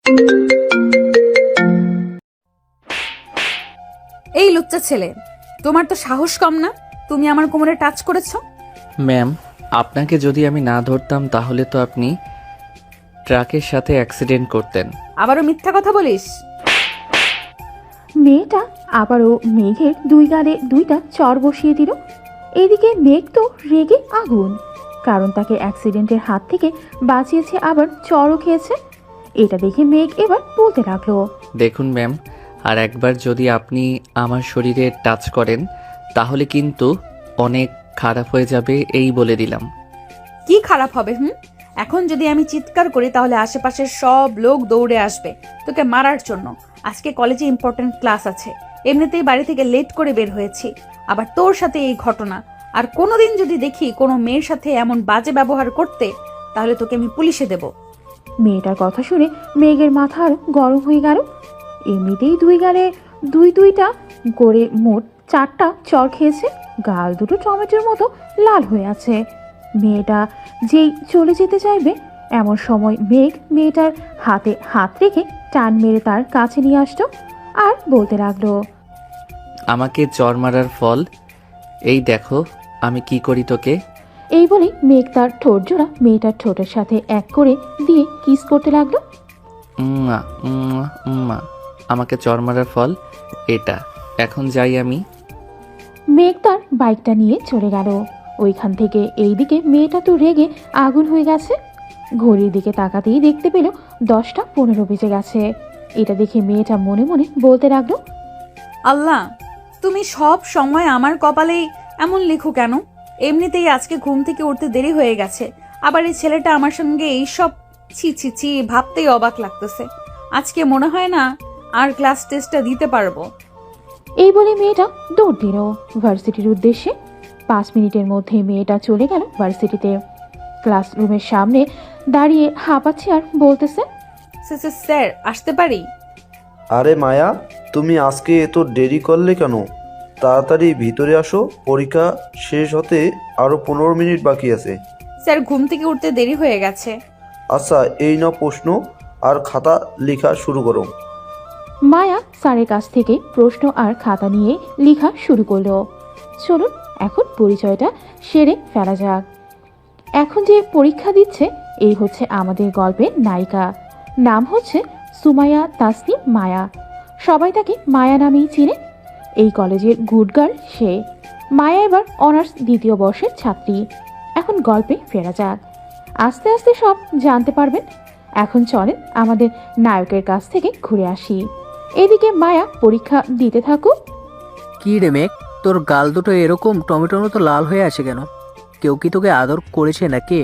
এই লুচ্চা ছেলে, তোমার তো সাহস কম না? তুমি আমার কোমরে টাচ করেছো। ম্যাম, আপনাকে যদি আমি না ধরতাম তাহলে তো আপনি ট্রাকের সাথে অ্যাক্সিডেন্ট করতেন। আবারও মিথ্যা কথা বলিস। মেয়েটা আবারও মেঘের দুই গালে দুইটা চর বসিয়ে দিল। এদিকে মেঘ তো রেগে আগুন, কারণ তাকে অ্যাক্সিডেন্টের হাত থেকে বাঁচিয়েছে, আবার চরও খেয়েছে। এটা দেখে মেঘ এবার বলতে লাগলো, দেখুন ম্যাম, আর একবার যদি আপনি আমার শরীরে টাচ করেন তাহলে কিন্তু অনেক খারাপ হয়ে যাবে, এই বলে দিলাম। কি খারাপ হবে? এখন যদি আমি চিৎকার করি তাহলে আশেপাশের সব লোক দৌড়ে আসবে তোকে মারার জন্য। আজকে কলেজে ইম্পর্টেন্ট ক্লাস আছে, এমনিতেই বাড়ি থেকে লেট করে বের হয়েছি, আবার তোর সাথে এই ঘটনা। আর কোনোদিন যদি দেখি কোনো মেয়ের সাথে এমন বাজে ব্যবহার করতে, তাহলে তোকে আমি পুলিশে দেব। মেয়েটার কথা শুনে মেঘের মাথা আরো গরম হয়ে গেল। এমনিতেই দুই গালে দুইটা করে মোট 4টা চর খেয়েছে, গাল দুটো টমেটোর মতো লাল হয়ে আছে। মেয়েটা যেই চলে যেতে চাইবে, এমন সময় মেঘ মেয়েটার হাতে হাত রেখে টান মেরে তার কাছে নিয়ে আসতো আর বলতে লাগলো, আমাকে চর মারার ফল এই দেখো, আমি কি করি তোকে। এই বলে মেঘ তার ঠোঁট জোড়া মেয়েটার ঠোঁটের সাথে এক করে দিয়ে কিস করতে লাগলো। উম্মা, উম্মা, উম্মা। আমাকে চর মারার ফল এটা। এখন যাই আমি। মেঘ তার বাইকটা নিয়ে চলে গেল ওইখান থেকে। এইদিকে মেয়েটা তো রেগে আগুন হয়ে গেছে। ঘড়ির দিকে তাকাতেই দেখতে পেল 10টা 15 বেজে গেছে। এটা দেখে মেয়েটা মনে মনে বলতে লাগলো, আল্লাহ, তুমি সব সময় আমার কপালেই এমন লিখো কেন? এমনিতেই আজকে ঘুম থেকে উঠতে দেরি হয়ে গেছে, আবার এই ছেলেটা আমার সঙ্গে এইসব ছি ছি ছি, ভাবতেই অবাক লাগতেছে। আজকে মনে হয় না আর ক্লাস টেস্টটা দিতে পারবো। এই বলে মেয়েটা দৌড় দিল ভার্সিটির উদ্দেশ্যে। 5 মিনিটের মধ্যে মেয়েটা চলে গেল ভার্সিটিতে। ক্লাসরুমের সামনে দাঁড়িয়ে হাঁপাচ্ছে আর বলতেছে, স্যার, আসতে পারি? আরে মায়া, তুমি আজকে এত দেরি করলে কেন? তাড়াতাড়ি ভিতরে আসো, পরীক্ষা শেষ হতে আরও 15 মিনিট বাকি আছে। স্যার, ঘুম থেকে উঠতে দেরি হয়ে গেছে। আচ্ছা, এই নাও প্রশ্ন আর খাতা লেখা শুরু করো। মায়া স্যারের কাছ থেকে প্রশ্ন আর খাতা নিয়ে লেখা শুরু করলো। চলুন এখন পরিচয়টা সেরে ফেলা যাক। এখন যে পরীক্ষা দিচ্ছে এই হচ্ছে আমাদের গল্পের নায়িকা। নাম হচ্ছে সুমাইয়া তাসনিম মায়া। সবাই তাকে মায়া নামেই চিনে। এই কলেজের গুড গার্ল সে। মায়া এবার অনার্স 2য় বর্ষের ছাত্রী। এখন গল্পে ফেরা যাক, আস্তে আস্তে সব জানতে পারবেন। এখন চলেন আমাদের নায়কের কাছ থেকে ঘুরে আসি। এদিকে মায়া পরীক্ষা দিতে থাকুক। কি রে মেঘ, তোর গাল দুটো এরকম টমেটোর মতো লাল হয়ে আছে কেন? কেউ কি তোকে আদর করেছে নাকি?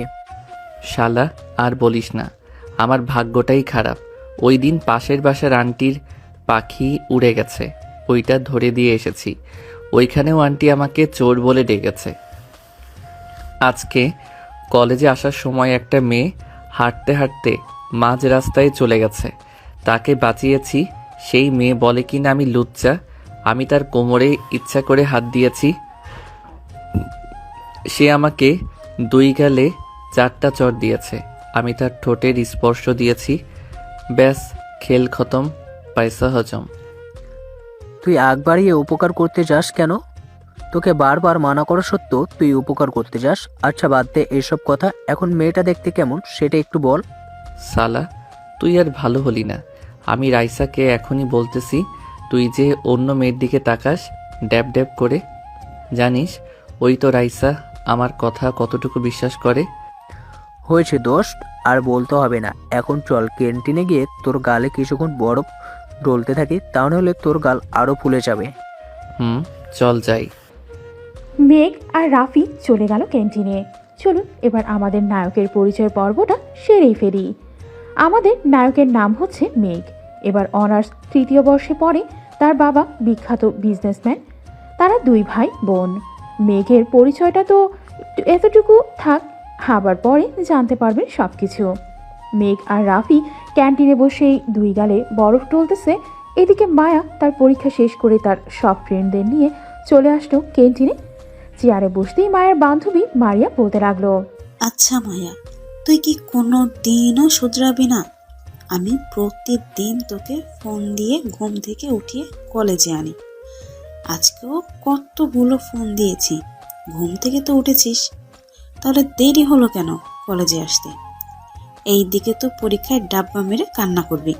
শালা, আর বলিস না, আমার ভাগ্যটাই খারাপ। ওই দিন পাশের বাসার আন্টির পাখি উড়ে গেছে, ওইটা ধরে দিয়ে এসেছি। ওইখানেও আন্টি আমাকে চোর বলে ডেকেছে। আজকে কলেজে আসার সময় একটা মেয়ে হাঁটতে হাঁটতে মাঝ রাস্তায় চলে গেছে, তাকে বাঁচিয়েছি। সেই মেয়ে বলে কিনা আমি লুচ্চা, আমি তার কোমরে ইচ্ছা করে হাত দিয়েছি। সে আমাকে 2 গালে 4টা চড় দিয়েছে, আমি তার ঠোঁটের স্পর্শ দিয়েছি। ব্যাস, খেল খতম, পয়সা হজম। তুই আগ বাড়িয়ে উপকার করতে যাস কেন? তোকে বারবার মানা করা সত্ত্বেও তুই উপকার করতে যাস। আচ্ছা বাদ দে এসব কথা, এখন মেয়েটা দেখতে কেমন সেটা একটু বল। সালা, তুই আর ভালো হলি না। আমি রাইসাকে এখনই বলতেছি, তুই যে অন্য মেয়ের দিকে তাকাস ড্যাব ড্যাব করে। জানিস ওই তো রাইসা আমার কথা কতটুকু বিশ্বাস করে। হয়েছে দোস্ত, আর বলতে হবে না। এখন চল ক্যান্টিনে গিয়ে তোর গালে কিছুক্ষণ বরফ ডলতে থাকি, তাহলে তোর গাল আরও ফুলে যাবে। চল যাই। মেঘ আর রাফি চলে গেল ক্যান্টিনে। চলুন এবার আমাদের নায়কের পরিচয় পর্বটা সেরেই ফেলি। আমাদের নায়কের নাম হচ্ছে মেঘ। এবার অনার্স 3য় বর্ষে পড়ে। তার বাবা বিখ্যাত বিজনেসম্যান। তারা 2 ভাই বোন। মেঘের পরিচয়টা তো এতটুকু থাক, আবার পরে জানতে পারবেন সব কিছু। মেঘ আর রাফি ক্যান্টিনে বসেই 2 গালে বরফ টলতেছে। এদিকে মায়া তার পরীক্ষা শেষ করে তার সব ফ্রেন্ডদের নিয়ে চলে আসলো ক্যান্টিনে। চেয়ারে বসতেই মায়ের বান্ধবী মারিয়া বলতে লাগলো, আচ্ছা মায়া, তুই কি কোনো দিনও শুধরাবি না? আমি প্রতিদিন তোকে ফোন দিয়ে ঘুম থেকে উঠিয়ে কলেজে আনি। আজকেও কতগুলো ফোন দিয়েছি, ঘুম থেকে তো উঠেছিস, তাহলে দেরি হলো কেন কলেজে আসতে? এই দিকে তো পরীক্ষায় ডাব্বা মেরে কান্না করবি।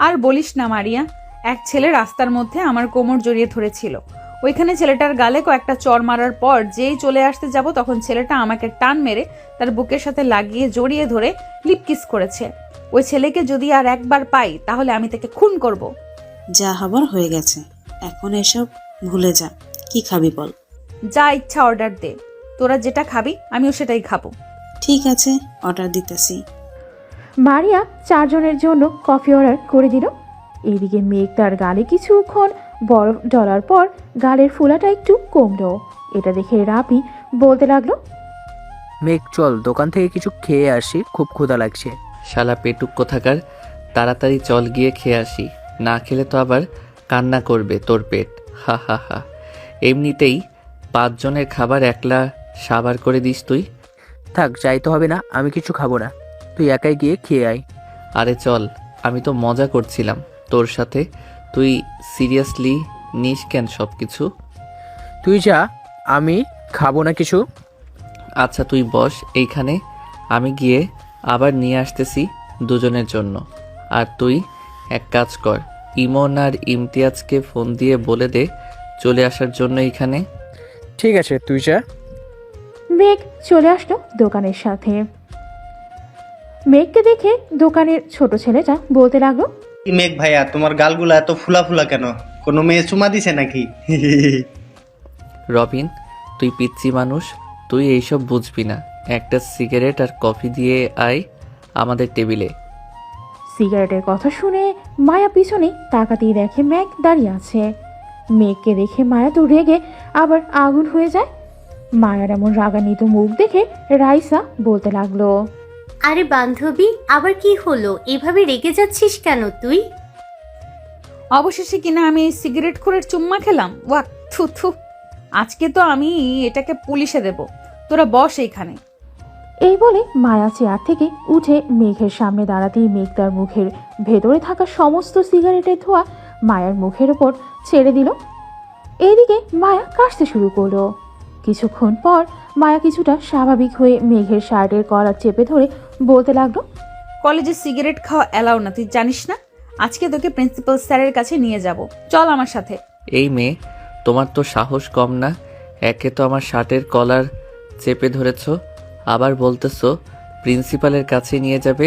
আর বলিস না মারিয়া, এক ছেলে রাস্তার মধ্যে আমার কোমর জড়িয়ে ধরেছিল। ওইখানে ছেলেটার গালে কয়েকটা চড় মারার পর যেই চলে আসতে যাব তখন ছেলেটা আমাকে টান মেরে তার বুকের সাথে লাগিয়ে জড়িয়ে ধরে লিপকিস করেছে। ওই ছেলেকে যদি আর একবার পাই তাহলে আমি তাকে খুন করব। যা হবার হয়ে গেছে, এখন এসব ভুলে যা। কি খাবি বল? যা ইচ্ছা অর্ডার দে, তোরা যেটা খাবি আমিও সেটাই খাবো। ঠিক আছে, অর্ডার দিতেছি। মারিয়া 4 জনের জন্য কফি অর্ডার করে দিল। এইদিকে মেঘ তার গালে কিছুক্ষণ বরফ ডলার পর গালের ফোলাটা একটু কমলো। এটা দেখে রাফি বলতে লাগলো, মেঘ চল দোকান থেকে কিছু খেয়ে আসি, খুব ক্ষুধা লাগছে। শালা পেটুক কোথাকার, তাড়াতাড়ি চল গিয়ে খেয়ে আসি, না খেলে তো আবার কান্না করবে তোর পেট। হা হা হা, এমনিতেই 5 জনের খাবার একলা সাবার করে দিস তুই। থাক, যাইতে হবে না, আমি কিছু খাবো না, তুই একাই গিয়ে খেয়ে আয়। আরে চল, আমি তো মজা করছিলাম তোর সাথে, তুই সিরিয়াসলি নিস কেন সব কিছু? তুই যা, আমি খাবো না কিছু। আচ্ছা তুই বস এইখানে, আমি গিয়ে আবার নিয়ে আসতেছি দুজনের জন্য। আর তুই এক কাজ কর, ইমন আর ইমতিয়াজকে ফোন দিয়ে বলে দে চলে আসার জন্য এইখানে। ঠিক আছে, তুই যা। মেঘ চলে আসলো দোকানের সাথে। মেঘকে দেখে দোকানের ছোট ছেলেটা বলতে লাগলো, কি মেঘ ভাইয়া, তোমার গালগুলা এত ফুলা ফুলা কেন? কোনো মেয়ে চুমা দিছে নাকি? রবিন, তুই পিচ্ছি মানুষ, তুই এইসব বুঝবি না। একটা সিগারেট আর কফি দিয়ে আয় আমাদের টেবিলে। সিগারেটের কথা শুনে মায়া পিছনে তাকাতেই দেখে মেঘ দাঁড়িয়ে আছে। মেঘকে দেখে মায়া তো রেগে আবার আগুন হয়ে যায়। মায়ার এমন রাগান্বিত মুখ দেখে রাইসা বলতে লাগলো, আরে বান্ধবী, আবার কি হলো? এভাবে রেগে যাচ্ছিস কেন তুই? অবশেষে কিনা আমি এই সিগারেট খোরের চুম্মা খেলাম। ওয়াক, থু থু, আজকে তো আমি এটাকে পুলিশে দেব। তোরা বস এইখানে। এই বলে মায়া চেয়ার থেকে উঠে মেঘের সামনে দাঁড়াতেই মেঘ তার মুখের ভেতরে থাকা সমস্ত সিগারেটের ধোঁয়া মায়ার মুখের ওপর ছেড়ে দিল। এইদিকে মায়া কাশতে শুরু করলো। কিছুক্ষণ পর মায়া কিছুটা স্বাভাবিক হয়ে মেঘের শার্টের কলার চেপে ধরে বলতে লাগলো, কলেজে সিগারেট খাওয়া অ্যালাউ না, তুই জানিস না? আজকে তোকে প্রিন্সিপাল স্যারের কাছে নিয়ে যাব, চল আমার সাথে। এই মেয়ে, তোমার তো সাহস কম না? একে তো আমার শার্টের কলার চেপে ধরেছ, আবার বলতেছো প্রিন্সিপালের কাছে নিয়ে যাবে।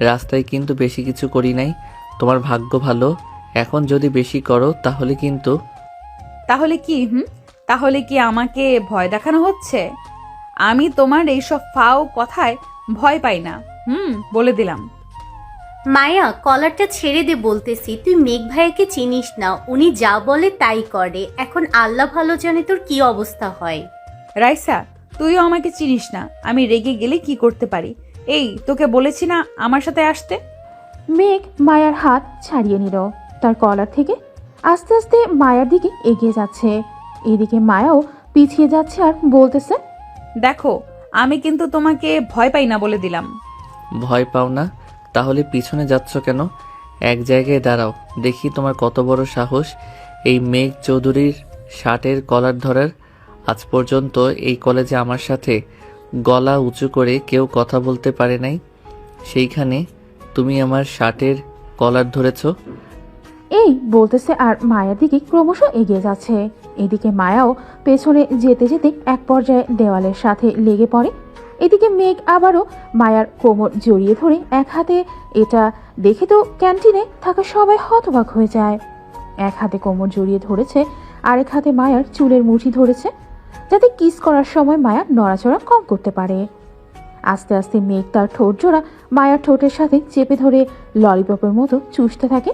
রাস্তায় কিন্তু বেশি কিছু করি নাই, তোমার ভাগ্য ভালো। এখন যদি বেশি করো তাহলে কিন্তু। তাহলে কি? তাহলে কি আমাকে ভয় দেখানো হচ্ছে? আমি তোমার এইসব ফাও কথায় ভয় পাই না, বলে দিলাম। মায়া, কলারটা ছেড়ে দে বলতেছি। তুই মেঘ ভাইয়াকে চিনিস না, উনি যা বলে তাই করে। এখন আল্লাহ ভালো জানে তোর কি অবস্থা হয়। রাইসা, তুইও আমাকে চিনিস না, আমি রেগে গেলে কি করতে পারি। এই তোকে বলেছি না আমার সাথে আসতে। মেঘ মায়ার হাত ছাড়িয়ে নিল তার কলার থেকে। আস্তে আস্তে মায়ার দিকে এগিয়ে যাচ্ছে। এদিকে মায়াও পিছিয়ে যাচ্ছে আর বলতেছে, দেখো, আমি কিন্তু তোমাকে ভয় পাই না বলে দিলাম। ভয় পাও না? তাহলে পিছনে যাচ্ছ কেন? এক জায়গায় দাঁড়াও, দেখি তোমার কত বড় সাহস এই মেঘ চৌধুরীর শার্টের কলার ধরার। আজ পর্যন্ত এই কলেজে আমার সাথে গলা উঁচু করে কেউ কথা বলতে পারে নাই, সেইখানে তুমি আমার শার্টের কলার ধরেছ। এই বলতেছে আর মায়ার দিকে ক্রমশ এগিয়ে যাচ্ছে। এদিকে মায়াও পেছনে যেতে যেতে এক পর্যায়ে দেওয়ালের সাথে লেগে পড়ে। এদিকে মেঘ আবারও মায়ার কোমর জড়িয়ে ধরে এক হাতে, এটা দেখে তো ক্যান্টিনে থাকা সবাই হতবাক হয়ে যায়। এক হাতে কোমর জড়িয়ে ধরেছে, আরেক হাতে মায়ার চুলের মুঠি ধরেছে, যাতে কিস করার সময় মায়া নড়াচড়া কম করতে পারে। আস্তে আস্তে মেঘ তার ঠোঁট জোড়া মায়ার ঠোঁটের সাথে চেপে ধরে ললিপপের মতো চুষতে থাকে।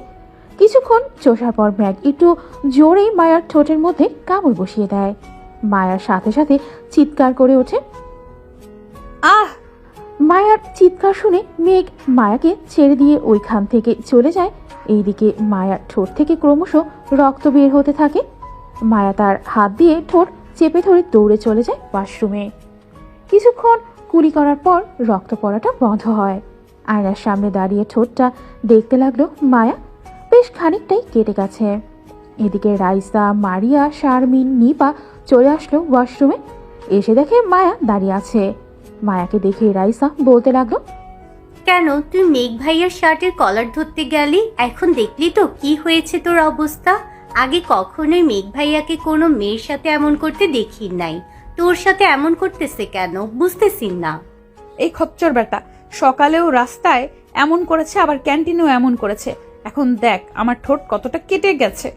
কিছুক্ষণ চষার পর মেঘ একটু জোরেই মায়ার ঠোঁটের মধ্যে কামড় বসিয়ে দেয়। মায়ার সাথে সাথে চিৎকার করে ওঠে। আহ! মায়ার চিৎকার শুনে মেঘ মায়াকে ছেড়ে দিয়ে ওইখান থেকে চলে যায়। এইদিকে মায়ার ঠোঁট থেকে ক্রমশ রক্ত বের হতে থাকে। মায়া তার হাত দিয়ে ঠোঁট চেপে ধরে দৌড়ে চলে যায় ওয়াশরুমে। কিছুক্ষণ কুলি করার পর রক্ত পড়াটা বন্ধ হয়। আয়নার সামনে দাঁড়িয়ে ঠোঁটটা দেখতে লাগলো মায়া। বেশ খানিকটাই কেটে গেছে। এদিকে রাইসা, মারিয়া, শারমিন, নিপা চলে আসলো ওয়াশরুমে। এসে দেখে মায়া দাঁড়িয়ে আছে। মায়াকে দেখে রাইসা বলতে লাগলো, কেন তুই মেঘ ভাইয়ার শার্টের কলার ধরতে গেলি? এখন দেখলি তো কি হয়েছে তোর অবস্থা। আগে কখনোই মেঘ ভাইয়াকে কোনো মেয়ের সাথে এমন করতে দেখি নাই, তোর সাথে এমন করতেছে কেন বুঝতেছি না। এই খচ্চর বেটা সকালেও রাস্তায় এমন করেছে, আবার ক্যান্টিনেও এমন করেছে। এখন দেখ আমার ঠোঁট কতটা কেটে গেছে।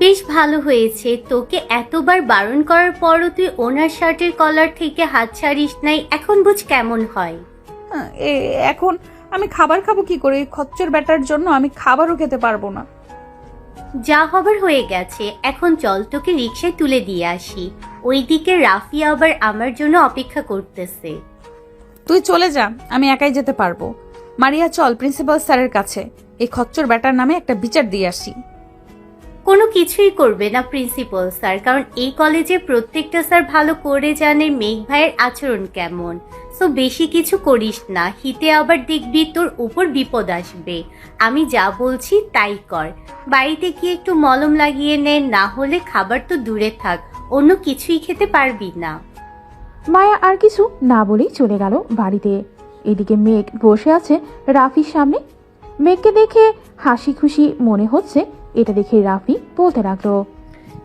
বেশ ভালো হয়েছে, তোকে এতবার বারণ করার পরও তুই ওনার শার্টের কলার থেকে হাত ছাড়িস নাই। এখন বুঝ কেমন হয়। হ্যাঁ, এখন আমি খাবার খাবো কি করে? এই খচ্চর বেটার জন্য আমি খাবারও খেতে পারবো না। যা হবার হয়ে গেছে, এখন চল তোকে রিক্সায় তুলে দিয়ে আসি। ওইদিকে রাফি আবার আমার জন্য অপেক্ষা করতেছে। তুই চলে যা, আমি একাই যেতে পারবো। মারিয়া চল প্রিন্সিপাল স্যারের কাছে, এই খচ্চর বেটার নামে একটা বিচার দিয়ে আসি। কোনো কিছুই করবে না প্রিন্সিপাল স্যার, কারণ এই কলেজে প্রত্যেকটা স্যার ভালো করে জানে মেঘ ভাইয়ের আচরণ কেমন। সো বেশি কিছু করিস না, হিতে আবার দেখবি তোর উপর বিপদ আসবে। আমি যা বলছি তাই কর। বাড়িতে কি একটু মলম লাগিয়ে নে, না হলে খাবার তো দূরে থাক, অন্য কিছুই খেতে পারবি না। মায়া আর কিছু না বলেই চলে গেল বাড়িতে। এদিকে মেঘ বসে আছে রাফির সামনে। মেঘকে দেখে হাসি খুশি মনে হচ্ছে। এটা দেখে রাফি বলতে লাগলো,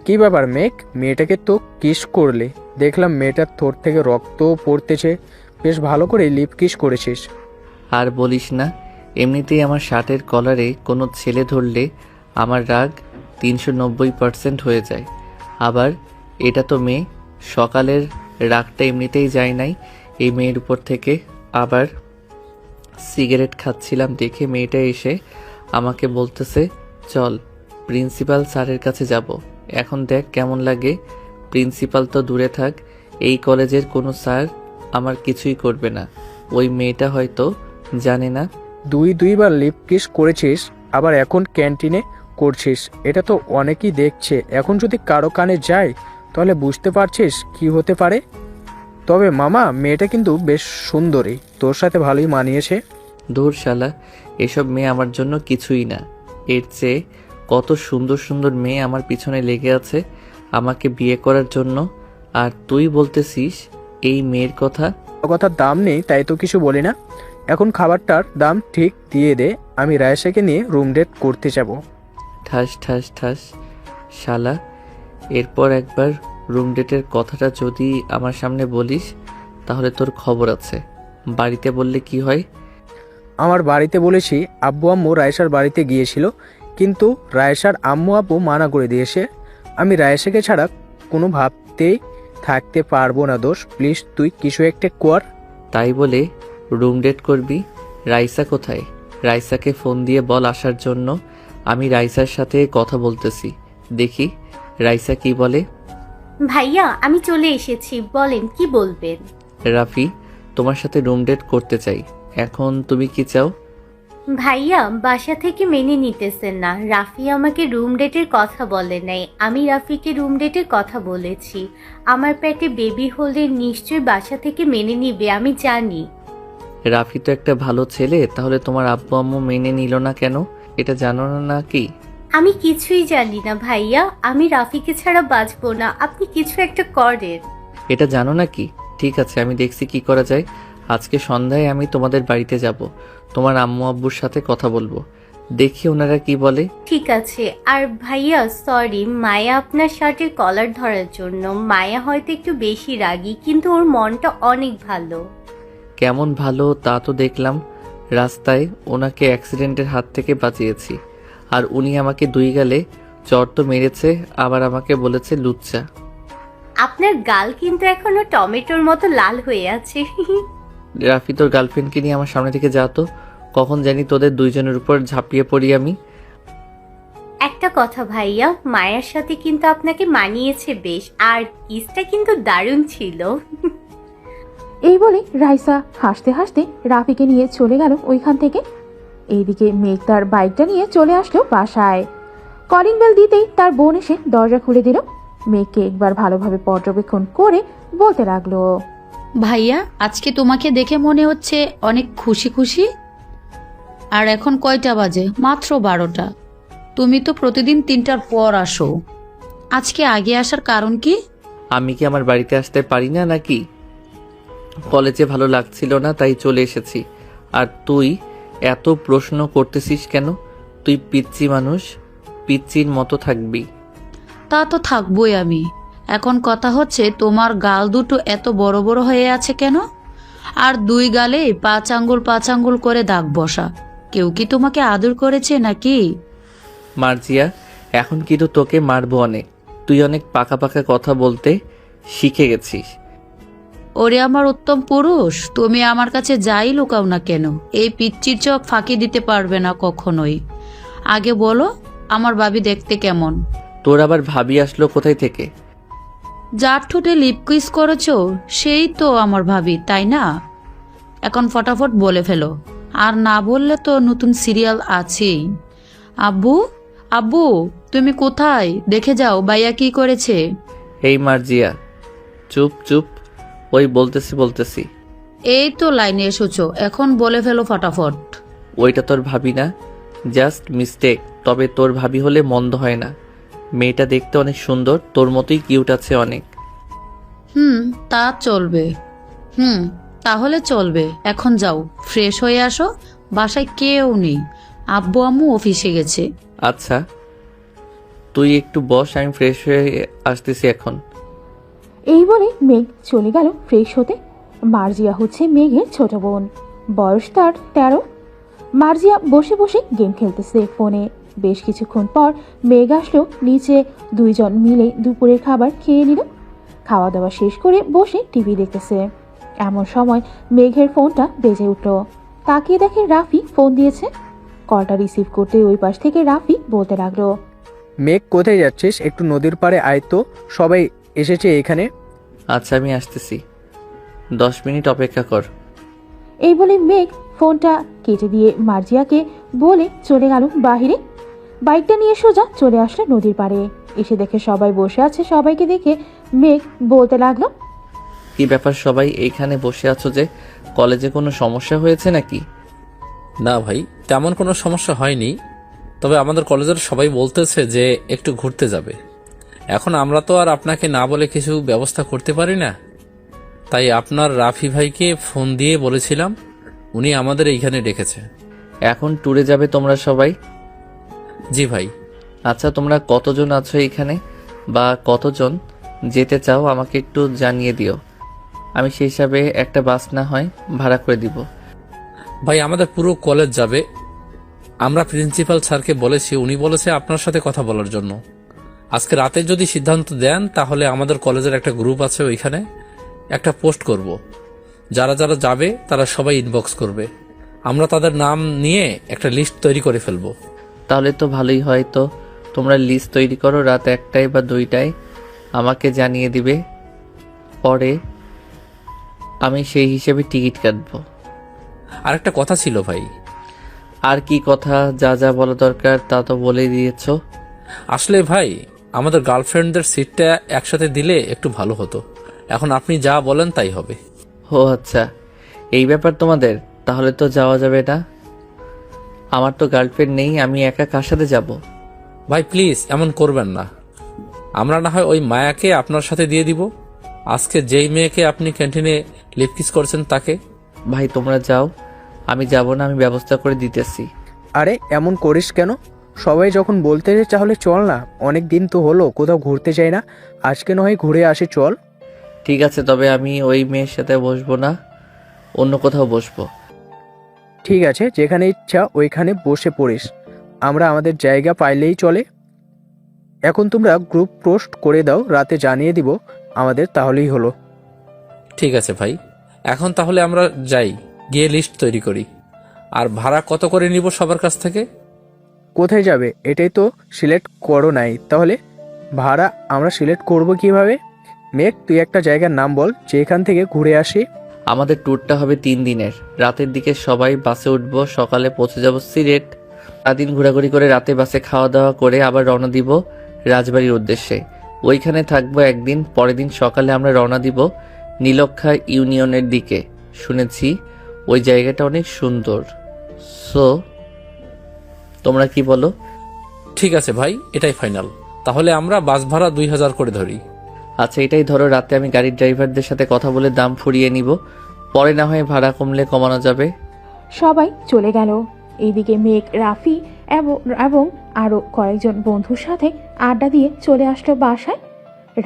কি ব্যাপার মেঘ, মেয়েটাকে তো কিস করলে, দেখলাম মেয়েটার ঠোঁট থেকে রক্ত পড়তেছে, বেশ ভালো করে লিপ কিস করেছিস। আর বলিস না, এমনিতেই আমার শার্টের কলারে কোনো ছেলে ধরলে আমার রাগ 390% হয়ে যায়। আবার এটা তো মেয়ে, সকালের রাগটা এমনিতেই যায় নাই এই মেয়ের উপর থেকে। আবার সিগারেট খাচ্ছিলাম দেখে মেয়েটা এসে আমাকে বলতেছে চল প্রিন্সিপাল স্যারের কাছে যাব। এখন দেখ কেমন লাগে। প্রিন্সিপাল তো দূরে থাক, এই কলেজের কোনো স্যার আমার কিছুই করবে না। ওই মেয়েটা হয়তো জানে না। দুইবার লিপ কিস করেছিস, আবার এখন ক্যান্টিনে করছিস, এটা তো অনেকেই দেখছে। এখন যদি কারো কানে যায় তাহলে বুঝতে পারছিস কি হতে পারে। তবে মামা, মেয়েটা কিন্তু বেশ সুন্দরী, তোর সাথে ভালোই মানিয়েছে। দূর শালা, এসব মেয়ে আমার জন্য কিছুই না। এর চেয়ে কত সুন্দর সুন্দর মেয়ে আমার পিছনে লেগে আছে আমাকে বিয়ে করার জন্য। আর তুই বলতেছিস এই মেয়ের কথা? কথার দাম নেই তাই তো কিছু বলি না। এখন খাবারটার দাম ঠিক দিয়ে দে, আমি রায়সাকে নিয়ে রুম ডেট করতে যাব। ঠাস ঠাস ঠাস শালা, এরপর একবার রুম ডেটের কথাটা যদি আমার সামনে বলিস তাহলে তোর খবর আছে। বাড়িতে বললে কি হয়? আমার বাড়িতে বলেছি, আব্বু আম্মু রায়সার বাড়িতে গিয়েছিল, কিন্তু রায়সার আম্মু আব্বু মানা করে দিয়েছে। আমি রায়সাকে ছাড়া কোনো ভাবতেই থাকতে পারবো না। দোষ, প্লিজ তুই কিছু একটা কর। তাই বলে রুম ডেট করবি? রাইসা কোথায়? রাইসাকে ফোন দিয়ে বল আসার জন্য। আমি রাইসার সাথে কথা বলতেছি, দেখি রাইসা কি বলে। ভাইয়া আমি চলে এসেছি, বলেন কি বলবেন। রাফি তোমার সাথে রুম ডেট করতে চাই, এখন তুমি কি চাও? ভাইয়া বাসা থেকে মেনে নিতেছেন না। রাফি আমাকে রুম ডেটের কথা বলে নাই, আমি রাফিকে রুম ডেটের কথা বলেছি। আমার পেটে বেবি হলে নিশ্চয়ই বাসা থেকে মেনে নিবে, আমি জানি। রাফি তো একটা ভালো ছেলে, তাহলে তোমার আব্বু আম্মু মেনে নিল না কেন? এটা জানো না নাকি? আমি কিছুই জানি না ভাইয়া, আমি রাফিকে ছাড়া বাঁচবো না, আপনি কিছু একটা করেন। এটা জানো নাকি? ঠিক আছে, আমি দেখছি কি করা যায়। আজকে সন্ধ্যায় আমি তোমাদের বাড়িতে যাব, তোমার আম্মু আব্বুর সাথে কথা বলবো, দেখি ওনারা কি বলে। ঠিক আছে। আর ভাইয়া সরি, মায়া আপনার শার্টের কলার ধরার জন্য। মায়া হয়তো একটু বেশি রাগী, কিন্তু ওর মনটা অনেক ভালো। কেমন ভালো তা তো দেখলাম, রাস্তায় ওনাকে অ্যাক্সিডেন্টের হাত থেকে বাঁচিয়েছি, আর উনি আমাকে 2 গালে চর তো মেরেছে, আবার আমাকে বলেছে লুচ্চা। আপনার গাল কিন্তু এখনো টমেটোর মতো লাল হয়ে আছে। রাফি তোর গার্লফ্রেন্ডকে নিয়ে আমার সামনে থেকে যা তো, কখন জানি তোদের দুইজনের উপর ঝাঁপিয়ে পড়ি আমি। একটা কথা ভাইয়া, মায়ের সাথে কিন্তু আপনাকে মানিয়েছে বেশ, আর কিসটা কিন্তু দারুণ ছিল। এই বলে রাইসা হাসতে হাসতে রাফিকে নিয়ে চলে গেল ওইখান থেকে। এইদিকে মেঘ তার বাইকটা নিয়ে চলে আসলো বাসায়। কলিং বেল দিতেই তার বোন এসে দরজা খুলে দিল। মেঘকে একবার ভালোভাবে পর্যবেক্ষণ করে বলতে লাগলো, ভাইয়া, আজকে তোমাকে দেখে মনে হচ্ছে অনেক খুশি খুশি। আর এখন কয়টা বাজে? মাত্র 12টা। তুমি তো প্রতিদিন 3টার পর আসো, আজকে আগে আসার কারণ কি? আমি কি আমার বাড়িতে আসতে পারি না নাকি? কলেজে ভালো লাগছিল না তাই চলে এসেছি। আর তুই এত প্রশ্ন করতেছিস কেন? তুই পিচ্চি মানুষ, পিচ্চির মতো থাকবি। তা তো থাকবই আমি। এখন কথা হচ্ছে, তোমার গাল দুটো এত বড় বড় হয়ে আছে কেন? আর 2 গালে 5 আঙ্গুল করে দাগ বসা। কেউ কি তোমাকে আদর করেছে নাকি? মার্জিয়া, এখন কিন্তু তোকে মারবো অনেক। তুই অনেক পাকা পাকা কথা বলতে শিখে গেছিস। ওরে আমার উত্তম পুরুষ, তুমি আমার কাছে যাই লুকাও না কেন, এই পিচ্চির চোখ ফাঁকি দিতে পারবে না কখনোই। আগে বলো, আমার ভাবি দেখতে কেমন? তোর আবার ভাবি আসলো কোথায় থেকে? যার ঠোঁটে লিপ কিস করেছো সেই তো আমার ভাবি, তাই না? এখন ফটাফট বলে ফেলো, আর না বললে তো নতুন সিরিয়াল আছেই। আব্বু, আব্বু, তুমি কোথায়? দেখে যাও ভাইয়া কি করেছে। এই মার্জিয়া, চুপ চুপ, ওই বলতেছি। এই তো লাইনে এসেছো, এখন বলে ফেলো ফটাফট। ওইটা তোর ভাবি না, জাস্ট মিস্টেক। তবে তোর ভাবি হলে মন্দ হয় না। মেয়েটা দেখতে অনেক সুন্দর, তোর মতোই কিউট আছে অনেক। তা চলবে। তাহলে চলবে। এখন যাও, ফ্রেশ হয়ে আসো, বাসায় কেউ নেই, আব্বু আম্মু অফিসে গেছে। আচ্ছা, তুই একটু বস, আমি ফ্রেশ হয়ে আসতেছি এখন। এই বলে মেঘ চলে গেল ফ্রেশ হতে। মার্জিয়া হচ্ছে মেঘের ছোট বোন, বয়স তার 13। মার্জিয়া বসে বসে গেম খেলতেছে ফোনে। বেশ কিছুক্ষণ পর মেঘ আসলো নিচে। 2 জন মিলে দুপুরের খাবার খেয়ে নিল। খাওয়া দাওয়া শেষ করে বসে টিভি দেখতেছে। এমন সময় মেঘের ফোনটা বেজে উঠল। তাকিয়ে দেখে রাফি ফোন দিয়েছে। কলটা রিসিভ করতে ওই পাশ থেকে রাফি বলতে লাগলো, মেঘ কোথায় যাচ্ছিস? একটু নদীর পাড়ে আয় তো, সবাই এসেছে এখানে। আচ্ছা, আমি আসতেছি, 10 মিনিট অপেক্ষা কর। এই বলে মেঘ ফোনটা কেটে দিয়ে মার্জিয়াকে বলে চলে গেল বাহিরে। বাইকটা নিয়ে সোজা চলে আসলো নদীর পাড়ে। এসে দেখে সবাই বসে আছে। সবাইকে দেখে মেঘ বলতে লাগলো, কি ব্যাপার, সবাই এইখানে বসে আছো যে? কলেজে কোনো সমস্যা হয়েছে নাকি? না ভাই, তেমন কোনো সমস্যা হয়নি। তবে আমাদের কলেজের সবাই বলতেছে যে একটু ঘুরতে যাবে। এখন আমরা তো আর আপনাকে না বলে কিছু ব্যবস্থা করতে পারি না, তাই আপনার রাফি ভাইকে ফোন দিয়ে বলেছিলাম, উনি আমাদের এইখানে ডেকেছে। এখন ট্যুরে যাবে তোমরা সবাই? জি ভাই। আচ্ছা, তোমরা কতজন আছো এখানে, বা কতজন যেতে চাও আমাকে একটু জানিয়ে দিও। আমি সেই হিসাবে একটা বাস না হয় ভাড়া করে দিব। ভাই, আমাদের পুরো কলেজ যাবে। আমরা প্রিন্সিপাল স্যারকে বলেছি, উনি বলেছে আপনার সাথে কথা বলার জন্য। আজকে রাতে যদি সিদ্ধান্ত দেন তাহলে আমাদের কলেজের একটা গ্রুপ আছে, ওইখানে একটা পোস্ট করব। যারা যারা যাবে তারা সবাই ইনবক্স করবে। আমরা তাদের নাম নিয়ে একটা লিস্ট তৈরি করে ফেলবো। তাহলে তো ভালোই হয়। তো তোমরা লিস্ট তৈরি করো, রাত 1টায় বা 2টায় আমাকে জানিয়ে দিবে। পরে আমি সেই হিসেবে টিকিট কাটবো। আর একটা কথা ছিল ভাই। আর কি কথা? যা যা বলা দরকার তা তো বলেই দিয়েছ। আসলে ভাই, আমাদের গার্লফ্রেন্ডদের সিটটা একসাথে দিলে একটু ভালো হতো। এখন আপনি যা বলেন তাই হবে। ও আচ্ছা, এই ব্যাপার তোমাদের? তাহলে তো যাওয়া যাবে না। আমার তো গার্লফ্রেন্ড নেই, আমি একা কার সাথে যাব? ভাই প্লিজ এমন করবেন না। আমরা না হয় ওই মায়াকে আপনার সাথে দিয়ে দিব। আজকে যেই মেয়েকে আপনি ক্যান্টিনে লিপকিস করছেন তাকে। ভাই তোমরা যাও, আমি যাব না, আমি ব্যবস্থা করে দিতেছি। আরে এমন করিস কেন? সবাই যখন বলতে তাহলে চল না, অনেক দিন তো হলো কোথাও ঘুরতে যাই না, আজকে নয় ঘুরে আসি চল। ঠিক আছে, তবে আমি ওই মেয়ের সাথে বসবো না, অন্য কোথাও বসবো। ঠিক আছে, যেখানে ইচ্ছা ওইখানে বসে পড়িস, আমরা আমাদের জায়গা পাইলেই চলে। এখন তোমরা গ্রুপ পোস্ট করে দাও, রাতে জানিয়ে দিব আমাদের, তাহলেই হলো। ঠিক আছে ভাই, এখন তাহলে আমরা যাই, গিয়ে লিস্ট তৈরি করি। আর ভাড়া কত করে নিব সবার কাছ থেকে? কোথায় যাবে এটাই তো সিলেক্ট করো নাই, তাহলে ভাড়া আমরা সিলেক্ট করব কিভাবে? মেঘ, তুই একটা জায়গার নাম বল যেখান থেকে ঘুরে আসি। আমাদের ট্যুরটা হবে 3 দিনের। রাতের দিকে সবাই বাসে উঠবো, সকালে পৌঁছে যাব সিলেট। সারাদিন ঘোরাঘুরি করে রাতে বাসে খাওয়া দাওয়া করে আবার রওনা দিব রাজবাড়ির উদ্দেশ্যে। ওইখানে থাকবো একদিন, পরের দিন সকালে আমরা রওনা দিব নীলক্ষা ইউনিয়নের দিকে। শুনেছি ওই জায়গাটা অনেক সুন্দর। সো তোমরা কি বলো? ঠিক আছে ভাই, এটাই ফাইনাল। তাহলে আমরা বাস ভাড়া 2000 করে ধরি। আচ্ছা, এটাই ধরো। রাতে আমি গাড়ির ড্রাইভারদের সাথে কথা বলে দাম ফুরিয়ে নিব, পরে না হয় ভাড়া কমলে কমানো যাবে। সবাই চলে গেল। এইদিকে মেঘ, রাফি এবং আরও কয়েকজন বন্ধুর সাথে আড্ডা দিয়ে চলে আসলো বাসায়।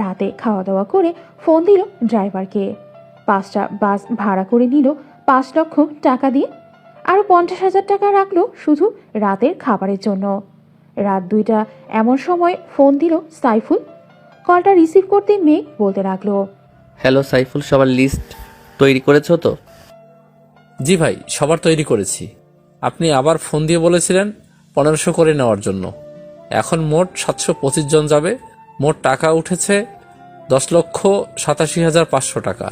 রাতে খাওয়া দাওয়া করে ফোন দিল ড্রাইভারকে। 5টা বাস ভাড়া করে নিল 5 লক্ষ টাকা দিয়ে। আরও 50,000 টাকা রাখলো শুধু রাতের খাবারের জন্য। রাত 2টা এমন সময় ফোন দিল সাইফুল। কলটা রিসিভ করতে মেঘ বলতে লাগলো, হ্যালো সাইফুল, সবার লিস্ট তৈরি করেছো তো? জি ভাই, সবার তৈরি করেছি। আপনি আবার ফোন দিয়ে বলেছিলেন 1500 করে নেওয়ার জন্য। এখন মোট 725 জন যাবে। মোট টাকা উঠেছে 10,87,500 টাকা।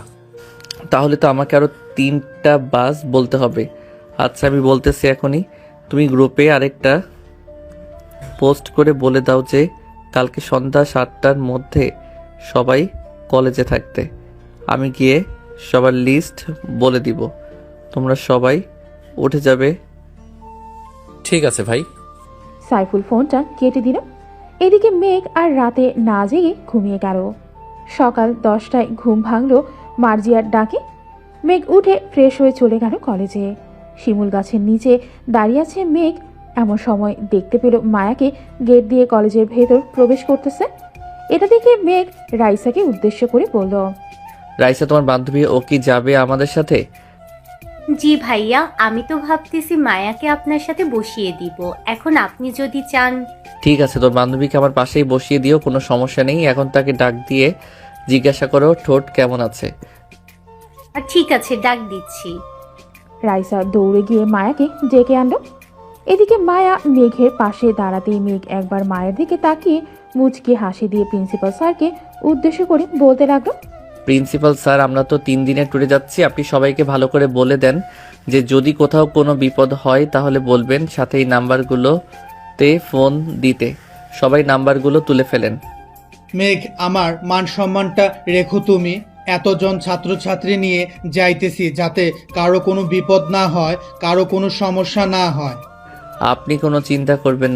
তাহলে তো আমাকে আরো 3টা বাস বলতে হবে। আচ্ছা, আমি বলতেছি এখনই। তুমি গ্রুপে আরেকটা পোস্ট করে বলে দাও যে কালকে সন্ধ্যা 7টার মধ্যে সবাই কলেজে থাকতে। আমি গিয়ে সবার লিস্ট বলে দিব, তোমরা সবাই উঠে যাবে। ঠিক আছে ভাই। সাইফুল ফোনটা কেটে দিল। এদিকে মেঘ আর রাতে না জেগে ঘুমিয়ে গেল। সকাল 10টায় ঘুম ভাঙল মার্জিয়ার ডাকে। মেঘ উঠে ফ্রেশ হয়ে চলে গেল কলেজে। শিমুল গাছের নিচে দাঁড়িয়ে আছে মেঘ। এমন সময় দেখতে পেল মায়াকে গেট দিয়ে কলেজের ভেতর প্রবেশ করতেছে। এটা দেখে মেঘ রাইসাকে উদ্দেশ্য করে বলল, রাইসা, তোমার বান্ধবী ও কি যাবে আমাদের সাথে? জি ভাইয়া, আমি তো ভাবতেছি মায়াকে আপনার সাথে বসিয়ে দিব। এখন আপনি যদি চান। ঠিক আছে, তোর বান্ধবীকে আমার পাশেই বসিয়ে দিও, কোনো সমস্যা নেই। এখন তাকে ডাক দিয়ে জিজ্ঞাসা করো ঠোঁট কেমন আছে। আর ঠিক আছে, ডাক দিচ্ছি। রাইসা দৌড়ে গিয়ে মায়াকে ডেকে আনলো। এদিকে মায়া মেঘের পাশে দাঁড়াতেই মেঘ একবার মায়ের দিকে তাকিয়ে মুচকি হাসি দিয়ে প্রিন্সিপাল স্যারকে উদ্দেশ্য করে বলতে লাগলো, প্রিন্সিপাল স্যার, আমরা তো 3 দিনের ট্যুরে যাচ্ছি। আপনি সবাইকে ভালো করে বলে দেন যে যদি কোথাও কোনো বিপদ হয় তাহলে বলবেন, সাথে এই নাম্বারগুলোতে ফোন দিতে। সবাই নাম্বারগুলো তুলে ফেলেন। মেঘ, আমার মান সম্মানটা রেখো তুমি। এতজন ছাত্রছাত্রী নিয়ে যাইতেছি, যাতে কারো কোনো বিপদ না হয়, কারো কোনো সমস্যা না হয়। আপনি কোনো চিন্তা করবেন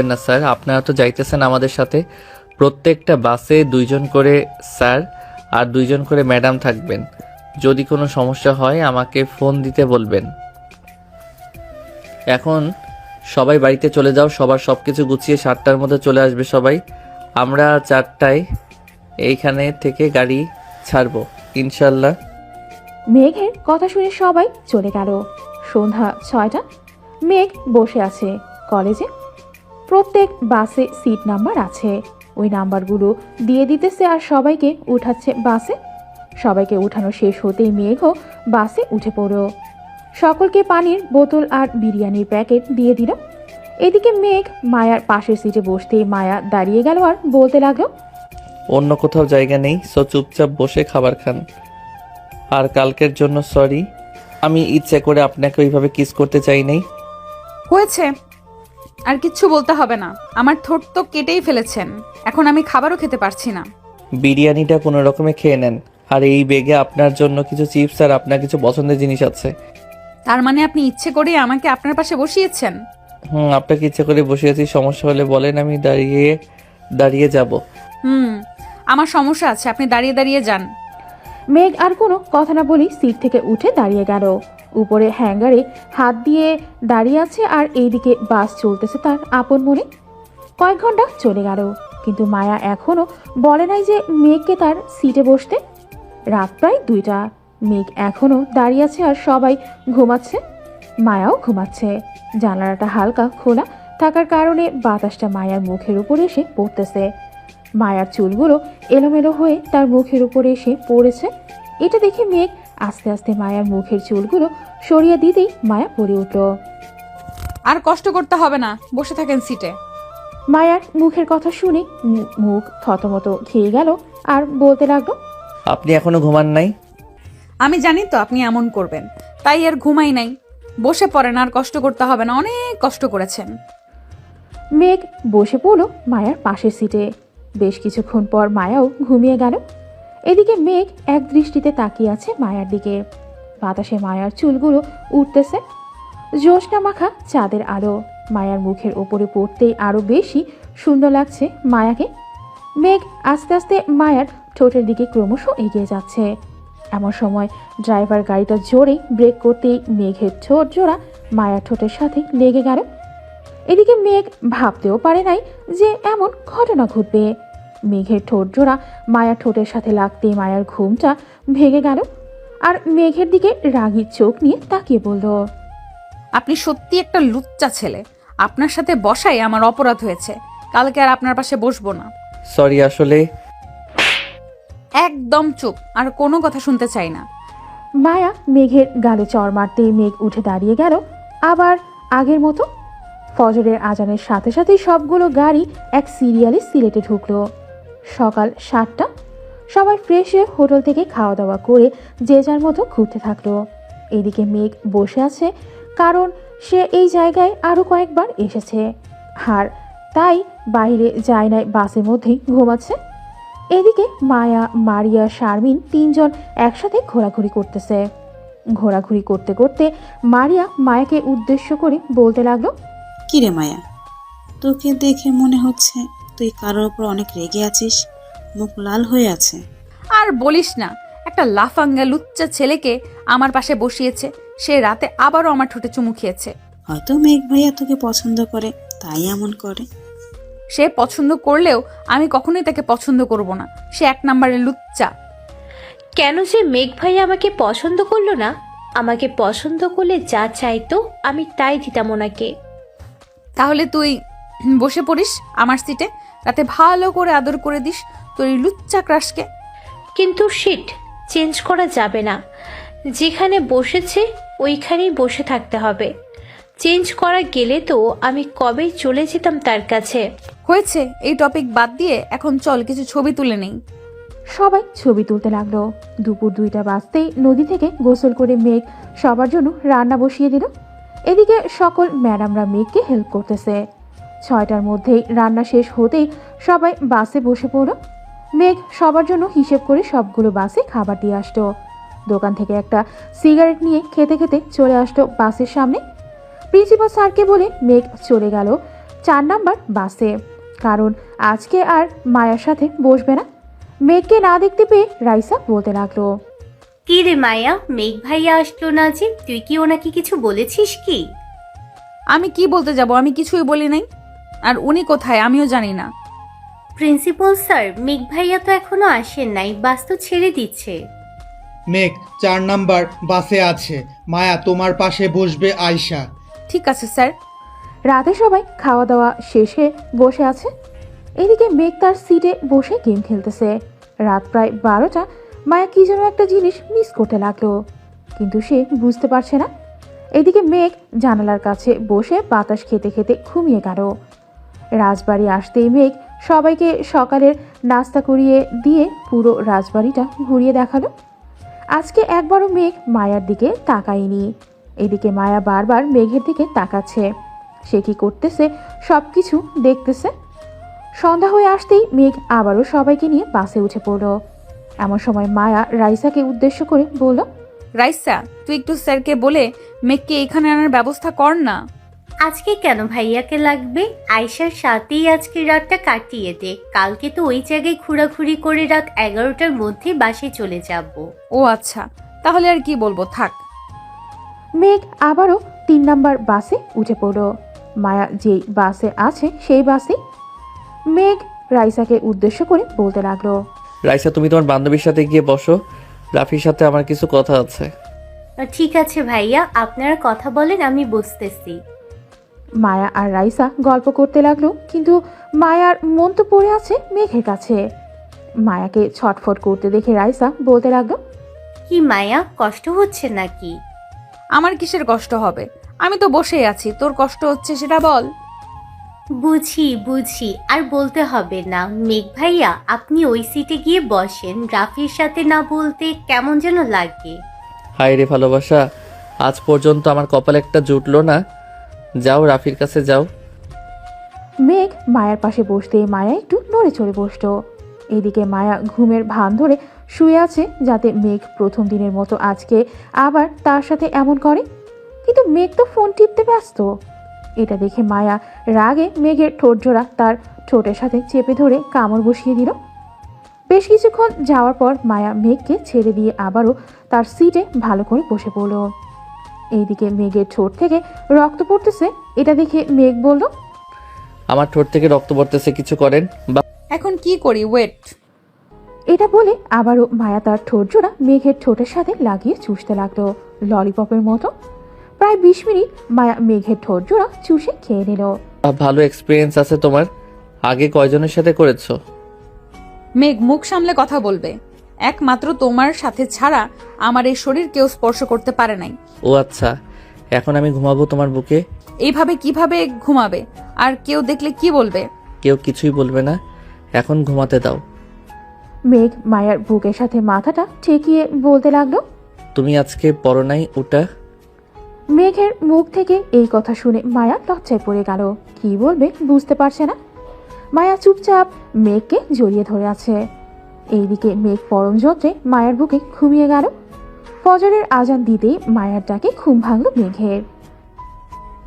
না স্যার, আপনারা তো যাইতেছেন আমাদের সাথে। প্রত্যেকটা বাসে 2 জন করে স্যার আর 2 জন করে ম্যাডাম থাকবেন। যদি কোনো সমস্যা হয় আমাকে ফোন দিতে বলবেন। এখন সবাই বাড়িতে চলে যাও, সবার সবকিছু গুছিয়ে 7টার মধ্যে চলে আসবে সবাই। আমরা 4টায় এইখানে থেকে গাড়ি ছাড়বো ইনশাল্লাহ। মেঘের কথা শুনে সবাই চলে গেল। সন্ধ্যা 6টা। মেঘ বসে আছে কলেজে। প্রত্যেক বাসে সিট নাম্বার আছে। ওই নাম্বারগুলো দিয়ে দিতেছে আর সবাইকে উঠাচ্ছে বাসে। সবাইকে উঠানো শেষ হতেই মেঘও বাসে উঠে পড়ল। সকলকে পানির বোতল আর বিরিয়ানির প্যাকেট দিয়ে দিল। এদিকে মেঘ মায়ার পাশের সিটে বসতেই মায়া দাঁড়িয়ে গেল আর বলতে লাগলো, অন্য কোথাও জায়গা নেই, সো চুপচাপ বসে খাবার খান। আর কালকের জন্য সরি, আমি ইচ্ছে করে আপনাকে ওইভাবে কিস করতে চাই নাই। হয়েছে, আর কিচ্ছু বলতে হবে না। আমার ঠোঁট তো কেটেই ফেলেছেন, এখন আমি খাবারও খেতে পারছি না। বিরিয়ানিটা কোনো রকমে খেয়ে নেন। আর এই বেগে আপনার জন্য কিছু চিপস আর আপনার কিছু পছন্দের জিনিস আছে। তার মানে আপনি ইচ্ছে করে আমাকে আপনার পাশে বসিয়েছেন? আপনাকে ইচ্ছে করে বসিয়েছি। সমস্যা হলে বলেন, আমি দাঁড়িয়ে যাব। আমার সমস্যা আছে, আপনি দাঁড়িয়ে দাঁড়িয়ে যান। মেঘ আর কোনো কথা না বলেই সিট থেকে উঠে দাঁড়িয়ে গেল। উপরে হ্যাঙ্গারে হাত দিয়ে দাঁড়িয়ে আছে আর এইদিকে বাস চলতেছে তার আপন মনে। কয়েক ঘন্টা চলে গেল, কিন্তু মায়া এখনো বলে নাই যে মেঘকে তার সিটে বসতে। রাত প্রায় 2টা। মেঘ এখনো দাঁড়িয়ে আছে আর সবাই ঘুমাচ্ছে। মায়াও ঘুমাচ্ছে। জানালাটা হালকা খোলা থাকার কারণে বাতাসটা মায়ার মুখের উপর এসে পড়তেছে। মায়ার চুলগুলো এলোমেলো হয়ে তার মুখের উপরে এসে পড়েছে। এটা দেখে মেঘ আস্তে আস্তে মায়ার মুখের চুলগুলো সরিয়ে দিতেই মায়া পড়ে উঠল। আর কষ্ট করতে হবে না, বসে থাকেন সিটে। মায়ার মুখের কথা শুনে মুখ থতমত খেয়ে গেল আর বলতে লাগলো, আপনি এখনো ঘুমান নাই? আমি জানি তো আপনি এমন করবেন, তাই আর ঘুমাই নাই। বসে পড়েন, আর কষ্ট করতে হবে না, অনেক কষ্ট করেছেন। মেঘ বসে পড়ল মায়ার পাশের সিটে। বেশ কিছুক্ষণ পর মায়াও ঘুমিয়ে গেল। এদিকে মেঘ এক দৃষ্টিতে তাকিয়ে আছে মায়ার দিকে। বাতাসে মায়ার চুলগুলো উঠতেছে, জ্যোৎস্না মাখা চাঁদের আলো মায়ার মুখের ওপরে পড়তেই আরো বেশি সুন্দর লাগছে মায়াকে। মেঘ আস্তে আস্তে মায়ার ঠোঁটের দিকে ক্রমশ এগিয়ে যাচ্ছে। এমন সময় ড্রাইভার গাড়িটা জোরে ব্রেক করতেই মেঘের ঠোঁট জোড়া মায়ার ঠোঁটের সাথে লেগে গেল। এদিকে মেঘ ভাবতেও পারে নাই যে এমন ঘটনা ঘটবে। মেঘের ঠোঁট জোড়া মায়ার ঠোঁটের সাথে লাগতেই মায়ার ঘুমটা ভেঙে গেল, আর মেঘের দিকে রাগী চোখ নিয়ে তাকিয়ে বলল, আপনি সত্যি একটা লুচ্চা ছেলে। আপনার সাথে বসাই আমার অপরাধ হয়েছে। কালকে আর আপনার পাশে বসবো না। সরি, আসলে একদম চুপ, আর কোনো কথা শুনতে চাই না। মায়া মেঘের গালে চড় মারতেই মেঘ উঠে দাঁড়িয়ে গেল আবার আগের মতো। ফজরের আজানের সাথে সাথেই সবগুলো গাড়ি এক সিরিয়ালে সিলেটে ঢুকলো। সকাল 7টা। সবাই ফ্রেশ হয়ে হোটেল থেকে খাওয়া দাওয়া করে যে যার মতো ঘুরতে থাকলো। এদিকে মেঘ বসে আছে, কারণ সে এই জায়গায় আরও কয়েকবার এসেছে, আর তাই বাইরে যায় নাই, বাসের মধ্যেই ঘুমাচ্ছে। এদিকে মায়া, মারিয়া, শারমিন তিনজন একসাথে ঘোরাঘুরি করতেছে। ঘোরাঘুরি করতে করতে মারিয়া মায়াকে উদ্দেশ্য করে বলতে লাগলো, কিরে মায়া, তোকে দেখে মনে হচ্ছে তুই কারোর উপর অনেক রেগে আছিস, মুখ লাল হয়ে আছে। আর বলিস না, একটা লাফাঙ্গা লুচ্চা ছেলেকে আমার পাশে বসিয়েছে। সে রাতে আবারও আমার ঠোঁটে চুমু খেয়েছে। হয়তো মেঘ ভাইয়া তোকে পছন্দ করে, তাই এমন করে। সে পছন্দ করলেও আমি কখনোই তাকে পছন্দ করব না। সে 1 নম্বরের লুচ্চা। কেন যে মেঘ ভাই আমাকে পছন্দ করলো না? আমাকে পছন্দ করলে যা চাইতো আমি তাই দিতাম ওনাকে। তাহলে তুই বসে পড়িস আমার সিটে, রাতে ভালো করে আদর করে দিস তোর এই লুচ্চা ক্রাশকে। কিন্তু শিট, চেঞ্জ করা যাবে না। যেখানে বসেছে ওইখানেই বসে থাকতে হবে। চেঞ্জ করা গেলে তো আমি কবেই চলে যেতাম তার কাছে। হয়েছে, এই টপিক বাদ দিয়ে এখন চল কিছু ছবি তুলে নেই। সবাই ছবি তুলতে লাগলো। দুপুর 2টা বাজতেই নদী থেকে গোসল করে মেঘ সবার জন্য রান্না বসিয়ে দিল। এদিকে সকল ম্যাডামরা মেঘকে হেল্প করতেছে। 6টার মধ্যেই রান্না শেষ হতেই সবাই বাসে বসে পড়ল। মেঘ সবার জন্য হিসেব করে সবগুলো বাসে খাবার দিয়ে আসতো। দোকান থেকে একটা সিগারেট নিয়ে খেতে খেতে চলে আসতো বাসের সামনে। প্রিন্সিপাল স্যারকে বলে মেঘ চলে গেল 4 নাম্বার বাসে, কারণ আজকে আর মায়ার সাথে বসবে না। মেঘকে না দেখতে পেয়ে রাইসা বলতে লাগলো, কি রে মায়া, মেঘ ভাইয়া আসলো না যে? তুই কি ওনাকে কিছু বলেছিস কি? আমি কি বলতে যাব? আমি কিছুই বলি নাই। আর উনি কোথায় আমিও জানি না। প্রিন্সিপাল স্যার, মেঘ ভাইয়া তো এখনো আসেন নাই, বাস তো ছেড়ে দিচ্ছে। মেঘ 4 নাম্বার বাসে আছে। মায়া তোমার পাশে বসবে আয়শা। ঠিক আছে স্যার। রাতে সবাই খাওয়া দাওয়া শেষে বসে আছে। এদিকে মেঘ তার সিটে বসে গেম খেলতেছে। রাত প্রায় 12টা। মায়া কি যেন একটা জিনিস মিস করতে লাগলো, কিন্তু সে বুঝতে পারছে না। এদিকে মেঘ জানালার কাছে বসে বাতাস খেতে খেতে ঘুমিয়ে গেল। রাজবাড়ি আসতেই মেঘ সবাইকে সকালের নাস্তা করিয়ে দিয়ে পুরো রাজবাড়িটা ঘুরিয়ে দেখালো। আজকে একবারও মেঘ মায়ার দিকে তাকায়নি। এদিকে মায়া বারবার মেঘের দিকে তাকাচ্ছে। সে কি করতেছে সব কিছু দেখতেছে। সন্ধ্যা হয়ে আসতেই মেঘ আবারও সবাইকে নিয়ে বাসে উঠে পড়ল। এমন সময় মায়া রাইসাকে উদ্দেশ্য করে বলল, রাইসা, তুই একটু স্যারকে বলে মেঘকে এখানে আনার ব্যবস্থা কর না। আজকে কেন ভাইয়াকে লাগবে? আয়শার সাথেই আজকে রাতটা কাটিয়ে দে। কালকে তো ওই জায়গায় ঘোরাঘুরি করে রাত 11টার মধ্যে বাসে চলে যাব। ও আচ্ছা, তাহলে আর কি বলবো, থাক। মেঘ আবারও 3 নাম্বার বাসে উঠে পড়ল। মায়া যেই বাসে আছে সেই বাসে। মেঘ রাইসাকে উদ্দেশ্য করে বলতে লাগলো, রাইসা, তুমি তোমার বান্ধবীর সাথে গিয়ে বসো। রাফির সাথে আমার কিছু কথা আছে। ঠিক আছে ভাইয়া, আপনারা কথা বলেন, আমি বসতেছি। মায়া আর রাইসা গল্প করতে লাগলো, কিন্তু মায়ার মন তো পড়ে আছে মেঘের কাছে। মায়াকে ছটফট করতে দেখে রাইসা বলতে লাগলো, কি মায়া, কষ্ট হচ্ছে নাকি? আমার কিসের কষ্ট হবে? আমি তো বসেই আছি, তোর কষ্ট হচ্ছে সেটা বল। বুঝি, আর বলতে হবে না। মেঘ ভাইয়া, আপনি ওই সিটে গিয়ে বসেন। রাফির সাথে না বলতে কেমন যেন লাগে। হায় রে ভালোবাসা, আজ পর্যন্ত আমার কপালে একটা জুটলো না। যাও, রাফির কাছে যাও। মেঘ মায়ার পাশে বসতেই মায়া একটু নড়ে চড়ে বসলো। এদিকে মায়া ঘুমের ভান ধরে শুয়ে আছে, যাতে মেঘ প্রথম দিনের মতো আজকে আবার তার সাথে এমন করে। কিন্তু মেঘ তো ফোন টিপতে ব্যস্ত। এটা দেখে মায়া রাগে মেঘের ঠোঁটজোড়া তার ঠোঁটের সাথে চেপে ধরে কামড় বসিয়ে দিল। বেশ কিছুক্ষণ যাওয়ার পর মায়া মেঘকে ছেড়ে দিয়ে আবারও তার সিটে ভালো করে বসে পড়ল। এইদিকে মেঘের ঠোঁট থেকে রক্ত পড়তেছে। এটা দেখে মেঘ বলল, আমার ঠোঁট থেকে রক্ত পড়তেছে, কিছু করেন বা এখন কি করি, ওয়েট। এটা বলে আবারও মায়া তার ঠোঁট জোড়া মেঘের ঠোঁটের সাথে লাগিয়ে চুষতে লাগলো ললিপপের মতো। প্রায় 20 মিনিট মায়া মেঘের ঠোঁট জোড়া চুষে খেয়ে নিল। ভালো এক্সপিরিয়েন্স আছে তোমার। আগে কয়জনের সাথে করেছো? মেঘ, মুখ সামলে কথা বলবে। একমাত্র তোমার সাথে ছাড়া আমার এই শরীর কেউ স্পর্শ করতে পারে নাই। ও আচ্ছা, এখন আমি ঘুমাবো তোমার বুকে। এইভাবে কিভাবে ঘুমাবে? আর কেউ দেখলে কি বলবে? কেউ কিছুই বলবে না, এখন ঘুমাতে দাও। মেঘ মায়ার বুকের সাথে মাথাটা ঠেকিয়ে বলতে লাগলো। তুমি আজকে পড়ো নাই ওটা? মেঘের মুখ থেকে এই কথা শুনে মায়া লজ্জায় পড়ে গেল। কি বলবে বুঝতে পারছে না। মায়া চুপচাপ মেঘকে জড়িয়ে ধরে আছে। এইদিকে মেঘ পরম যন্ত্রে মায়ার বুকে ঘুমিয়ে গেল। ফজরের আজান দিতেই মায়ার ডাকে ঘুম ভাঙল মেঘের।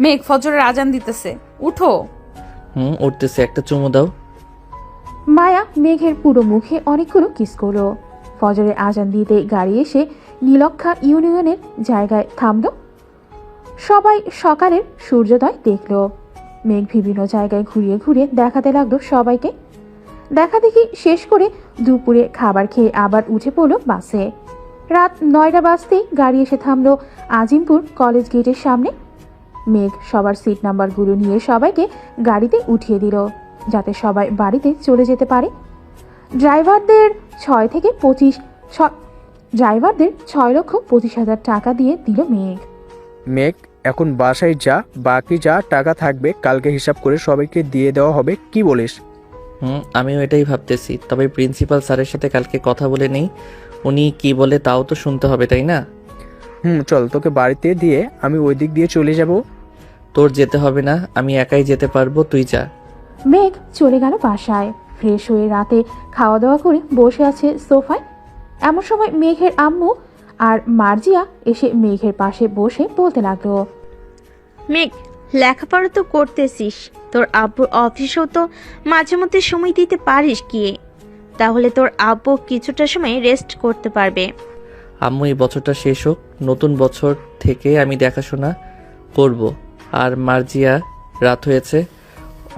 মেঘ, ফজরের আজান দিতেছে, উঠো। উঠতেছে, একটা চুমু দাও। মায়া মেঘের পুরো মুখে অনেকগুলো কিস করলো। ফজরের আজান দিতে গাড়ি এসে নীলক্ষা ইউনিয়নের জায়গায় থামল। সবাই সকালের সূর্যোদয় দেখল। মেঘ বিভিন্ন জায়গায় ঘুরিয়ে ঘুরিয়ে দেখাতে লাগলো সবাইকে। দেখা দেখি শেষ করে দুপুরে খাবার খেয়ে আবার উঠে পড়ল বাসে। রাত 9টা বাজতেই গাড়ি এসে থামলো আজিমপুর কলেজ গেটের সামনে। মেঘ সবার সিট নাম্বারগুলো নিয়ে সবাইকে গাড়িতে উঠিয়ে দিল, যাতে সবাই বাড়িতে চলে যেতে পারে। ড্রাইভারদের 6,25,000 টাকা দিয়ে দিল মেঘ। মেঘ, এখন বাসায় যা, বাকি যা টাকা থাকবে কালকে হিসাব করে সবাইকে দিয়ে দেওয়া হবে, কি বলিস? আমিও এটাই ভাবতেছি। তবে প্রিন্সিপাল স্যারের সাথে কালকে কথা বলে নেই, উনি কি বলে তাও তো শুনতে হবে, তাই না? চল, তোকে বাড়িতে দিয়ে আমি ওই দিক দিয়ে চলে যাব। তোর যেতে হবে না, আমি একাই যেতে পারবো, তুই যা। মেঘ চলে গেল বাসায়। ফ্রেশ হয়ে রাতে খাওয়া দাওয়া করে বসে আছে সোফায়। এমন সময় মেঘের আম্মু আর মার্জিয়া এসে মেঘের পাশে বসে বলতে লাগলো, মেঘ, লেখাপড়া তো করতেছিস, তোর আব্বুর অফিসেও তো মাঝে মধ্যে সময় দিতে পারিস কি? তাহলে তোর আব্বু কিছুটা সময় রেস্ট করতে পারবে। আম্মু, এই বছরটা শেষ হোক, নতুন বছর থেকে আমি দেখাশোনা করব। আর মার্জিয়া, রাত হয়েছে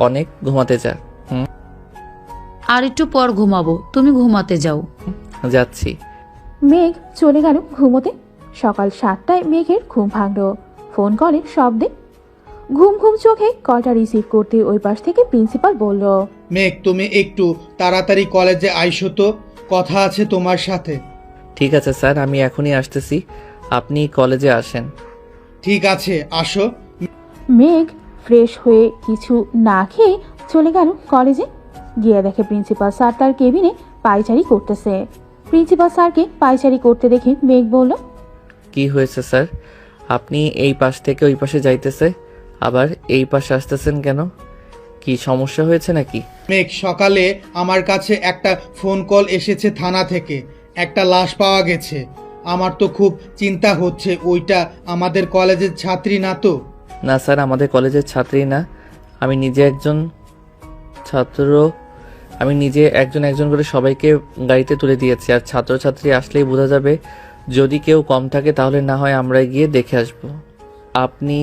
অনেক, ঘুমাতে যা। আর একটু পর ঘুমাবো, তুমি ঘুমাতে যাও। যাচ্ছি। মেঘ চলে গেল ঘুমোতে। সকাল 7টায় মেঘের ঘুম ভাঙল ফোন কলের শব্দে। ঘুম ঘুম চোখে কলটা রিসিভ করতে ওই পাশ থেকে প্রিন্সিপাল বলল, মেঘ, তুমি একটু তাড়াতাড়ি কলেজে আইসো তো, কথা আছে তোমার সাথে। ঠিক আছে স্যার, আমি এখনই আসতেছি, আপনি কলেজে আসেন। ঠিক আছে, আসো। মেঘ ফ্রেশ হয়ে কিছু না খেয়ে চলে গেল কলেজে। গিয়ে দেখে প্রিন্সিপাল স্যার তার কেবিনে পায়চারি করতেছে। প্রিন্সিপাল স্যারকে পায়চারি করতে দেখে মেঘ বলল, কি হয়েছে স্যার? আপনি এই পাশ থেকে ওই পাশে যাইতেছে, আবার এই পাশে আসতেছেন কেন? কি সমস্যা হয়েছে নাকি? মেঘ, সকালে আমার কাছে একটা ফোন কল এসেছে থানা থেকে, একটা লাশ পাওয়া গেছে। আমার তো খুব চিন্তা হচ্ছে, ওইটা আমাদের কলেজের ছাত্রী না তো? না স্যার, আমাদের কলেজের ছাত্রী না। আমি নিজে একজন ছাত্র, আমি নিজে একজন করে সবাইকে গাড়িতে তুলে দিয়েছি। আর ছাত্রছাত্রী আসলেই বোঝা যাবে। যদি কেউ কম থাকে তাহলে না হয় আমরা গিয়ে দেখে আসব। আপনি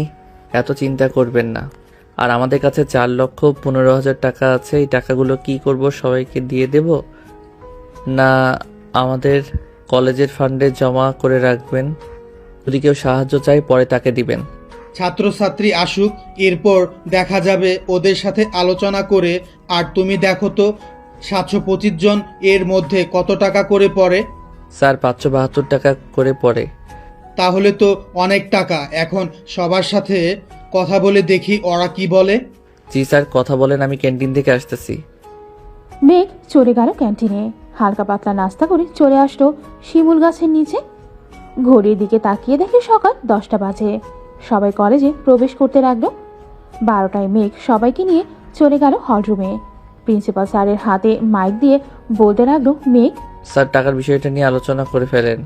এত চিন্তা করবেন না। আর আমাদের কাছে 4,15,000 টাকা আছে। এই টাকাগুলো কি করব? সবাইকে দিয়ে দেব না আমাদের কলেজের ফান্ডে জমা করে রাখবেন? যদি কেউ সাহায্য চায় পরে তাকে দিবেন। ছাত্রছাত্রী আসুক, এরপর দেখা যাবে, ওদের সাথে আলোচনা করে। আর তুমি দেখো তো 725 জন, এর মধ্যে কত টাকা করে পড়ে? স্যার, 572 টাকা করে পড়ে। তাহলে তো অনেক টাকা। এখন সবার সাথে কথা বলে দেখি ওরা কি বলে। জি স্যার, কথা বলেন, আমি ক্যান্টিন থেকে আসতেছি। মেঘ চলে গেল ক্যান্টিনে। হালকা পাতলা নাস্তা করে চলে আসলো শিমুল গাছের নিচে। ঘড়ির দিকে তাকিয়ে দেখে সকাল 10টা বাজে। সবাই কলেজে প্রবেশ করতে লাগলো। 12টায় মেঘ সবাইকে নিয়ে চলে গেল হলরুমে। প্রিন্সিপাল স্যারের হাতে মাইক দিয়ে বলতে লাগলো, মেঘ, স্যার টাকার বিষয়টা নিয়ে আলোচনা করে ফেলেন।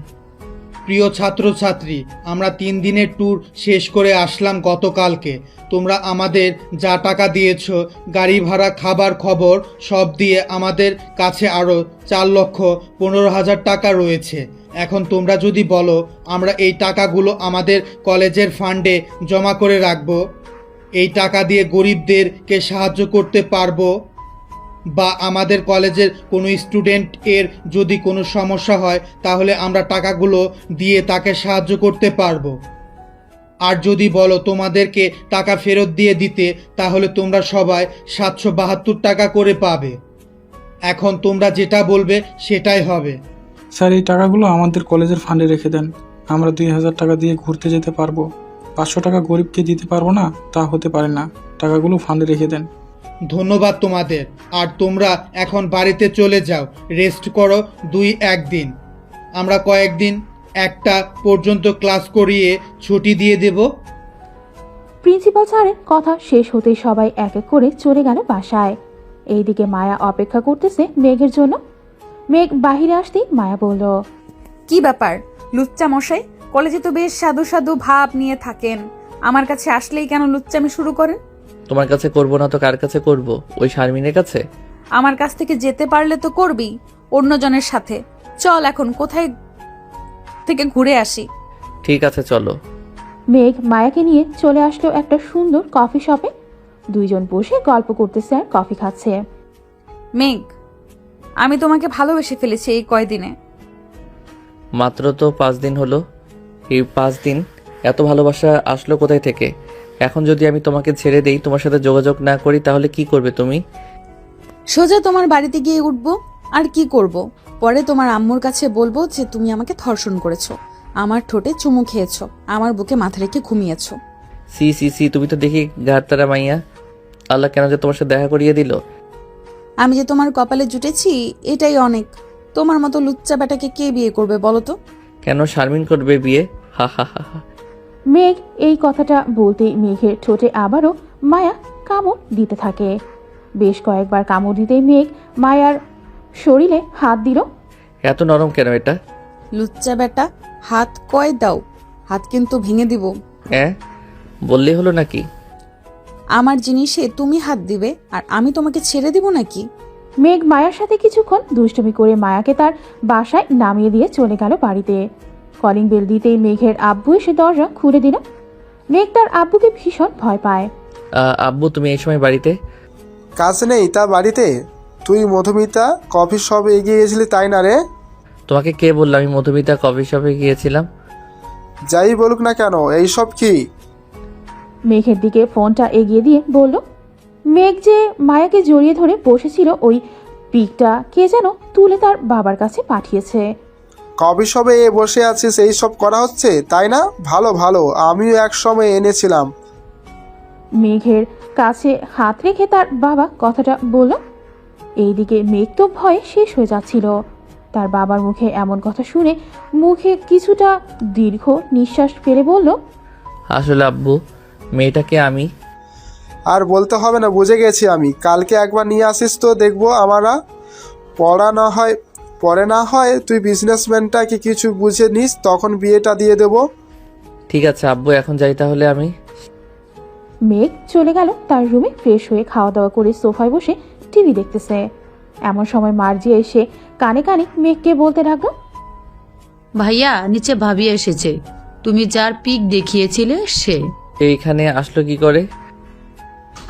প্রিয় ছাত্রছাত্রী, আমরা 3 দিনের ট্যুর শেষ করে আসলাম গতকালকে। তোমরা আমাদের যা টাকা দিয়েছ, গাড়ি ভাড়া, খাবার খবর সব দিয়ে আমাদের কাছে আরও 4,15,000 টাকা রয়েছে। এখন তোমরা যদি বলো আমরা এই টাকাগুলো আমাদের কলেজের ফান্ডে জমা করে রাখবো, এই টাকা দিয়ে গরিবদেরকে সাহায্য করতে পারবো, বা আমাদের কলেজের কোনো স্টুডেন্ট এর যদি কোনো সমস্যা হয় তাহলে আমরা টাকাগুলো দিয়ে তাকে সাহায্য করতে পারবো। আর যদি বলো তোমাদেরকে টাকা ফেরত দিয়ে দিতে, তাহলে তোমরা সবাই 772 টাকা করে পাবে। এখন তোমরা যেটা বলবে সেটাই হবে। স্যার, এই টাকাগুলো আমাদের কলেজের ফান্ডে রেখে দেন। আমরা 2,000 টাকা দিয়ে ঘুরতে যেতে পারবো। 500 টাকা গরিবকে দিতে পারবো না, তা হতে পারে না। টাকাগুলো ফান্ডে রেখে দেন। ধন্যবাদ তোমাদের। আর তোমরা এখন বাড়িতে চলে যাও, রেস্ট করো 2-1 দিন। আমরা কয়েকদিন 1টা পর্যন্ত ক্লাস করিয়ে ছুটি দিয়ে দেব। প্রিন্সিপাল স্যারের কথা শেষ হতেই সবাই এক এক করে চলে গেল বাসায়। এইদিকে মায়া অপেক্ষা করতেছে মেঘের জন্য। মেঘ বাহিরে আসতেই মায়া বলল, কি ব্যাপার লুচ্চা মশাই? কলেজে তো বেশ সাধু সাধু ভাব নিয়ে থাকেন, আমার কাছে আসলেই কেন লুচ্চামি শুরু করেন? তোমার কাছে করব না তো কার কাছে করব? ওই শারমিনের কাছে? আমার কাছ থেকে যেতে পারলে তো করবি অন্যজনের সাথে। চল এখন কোথায় থেকে ঘুরে আসি। ঠিক আছে চলো। মেঘ মায়াকে নিয়ে চলে আসলো একটা সুন্দর কফি শপে। দুইজন বসে গল্প করতেছে আর কফি খাচ্ছে। মেঘ, আমি তোমাকে ভালোবেসে ফেলেছি এই কয়দিনে। মাত্র তো 5 দিন হলো। এই 5 দিন এত ভালোবাসা আসলো কোথায় থেকে? এখন যদি আমি তোমাকে ছেড়ে দেই, তোমার সাথে যোগাযোগ না করি, তাহলে কি করবে তুমি? সোজা তোমার বাড়িতে গিয়ে উঠবো। আর কি করব? পরে তোমার আম্মুর কাছে বলবো যে তুমি আমাকে ধর্ষণ করেছো, আমার ঠোঁটে চুমু খেয়েছো, আমার বুকে মাথা রেখে ঘুমিয়েছো। সি সি সি, তুমি তো দেখি ঘাটতারা মাইয়া। আল্লাহ কেন যে তোমার সাথে দেখা করিয়ে দিল। আমি যে তোমার কপালে জুটেছি এটাই অনেক। তোমার মতো লুচ্চা বেটাকে কে বিয়ে করবে বলো তো? কেন শারমিন করবে বিয়ে? হা হা হা হা। মেঘ এই কথাটা বলতেই মেঘের ঠোঁটে আবারও মায়া কামড় দিতে থাকে। বেশ কয়েকবার কামড় দিতেই মেঘ মায়ার শরীরে হাত দিল। এত নরম কেন এটা? লুচ্চা বেটা, হাত কয় দাও, হাত কিন্তু ভেঙে দিব। বললেই হলো নাকি? আমার জিনিসে তুমি হাত দিবে আর আমি তোমাকে ছেড়ে দিব নাকি? মেঘ মায়ার সাথে কিছুক্ষণ দুষ্টুমি করে মায়াকে তার বাসায় নামিয়ে দিয়ে চলে গেল বাড়িতে। কলিং বেল দিতেই মেঘের আব্বু এসে দরজা খুলে দিল। মেঘ তার আব্বুকে ভীষণ ভয় পায়। আব্বু তুমি এই সময় বাড়িতে? কাজ নেই তা বাড়িতে? তুই মধুমিতা কফি শপে এগিয়ে গেছিলি তাই না রে? তোমাকে কে বললো আমি মধুমিতা কফি শপে গিয়েছিলাম? যাই বলুক না কেন, এইসব কি? মেঘের দিকে ফোনটা এগিয়ে দিয়ে বলল। মেঘ যে মায়াকে জড়িয়ে ধরে বসেছিল ওই পিকটা কে যেন তুলে তার বাবার কাছে পাঠিয়েছে। কফি শপে বসে আছিস, এই সব করা হচ্ছে তাই না? ভালো ভালো, আমিও এক সময় এনেছিলাম। মেঘের কাছে হাত রেখে তার বাবা কথাটা বলল। এইদিকে মেঘ তো ভয়ে শেষ হয়ে যাচ্ছিল। তার বাবার মুখে এমন কথা শুনে মুখে কিছুটা দীর্ঘ নিঃশ্বাস ফেলে বলল, আসলে আব্বু মেয়েটাকে আমি। আর বলতে হবে না, বুঝে গেছি আমি। কালকে একবার নিয়ে আসিস তো দেখবো আমরা। পরে না হয় তুই বিজনেসম্যানটাকে কিছু বুঝে নিস, তখন বিয়েটা দিয়ে দেব। ঠিক আছে আব্বু, এখন যাই তাহলে আমি। মেঘ চলে গেল তার রুমে ফ্রেশ হয়ে খাওয়া দাওয়া করে সোফায় বসে টিভি দেখতেছে। এমন সময় মার্জি এসে কানে কানে মেঘকে বলতে লাগলো, ভাইয়া নিচে ভাবি এসেছে, তুমি যার পিক দেখিয়েছিলে সে। এইখানে আসলো কি করে?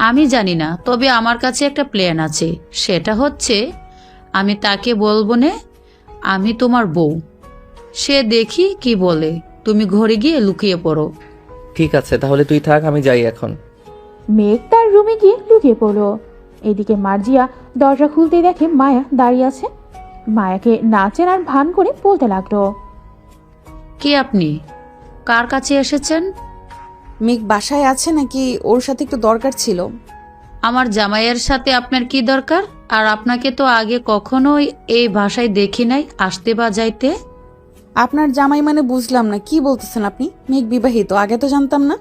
আমি জানি না, তবে আমার কাছে একটা প্ল্যান আছে। সেটা হচ্ছে আমি তাকে বলবো না আমি তোমার বউ। সে দেখি কি বলে, তুমি ঘরে গিয়ে লুকিয়ে পড়ো। ঠিক আছে তাহলে তুই থাক, আমি যাই এখন। মেঘ তার রুমে গিয়ে লুকিয়ে পড়লো। এদিকে মার্জিয়া দরজা খুলতেই দেখে মায়া দাঁড়িয়ে আছে। মায়াকে না চেনার ভান করে বলতে লাগলো, কে আপনি? কার কাছে এসেছেন? মেঘ বাসায় আছে নাকি? ওর সাথে একটু দরকার ছিল। আমার জামাইয়ের সাথে আপনার কি দরকার? আর আপনাকে তো আগে কখনোই এই ভাষায় দেখি নাই আসতে বা যাইতে। আপনার জামাই মানে বুঝলাম না, কি বলতেছেন আপনি? মেঘ বিবাহিত, আগে তো জানতাম না।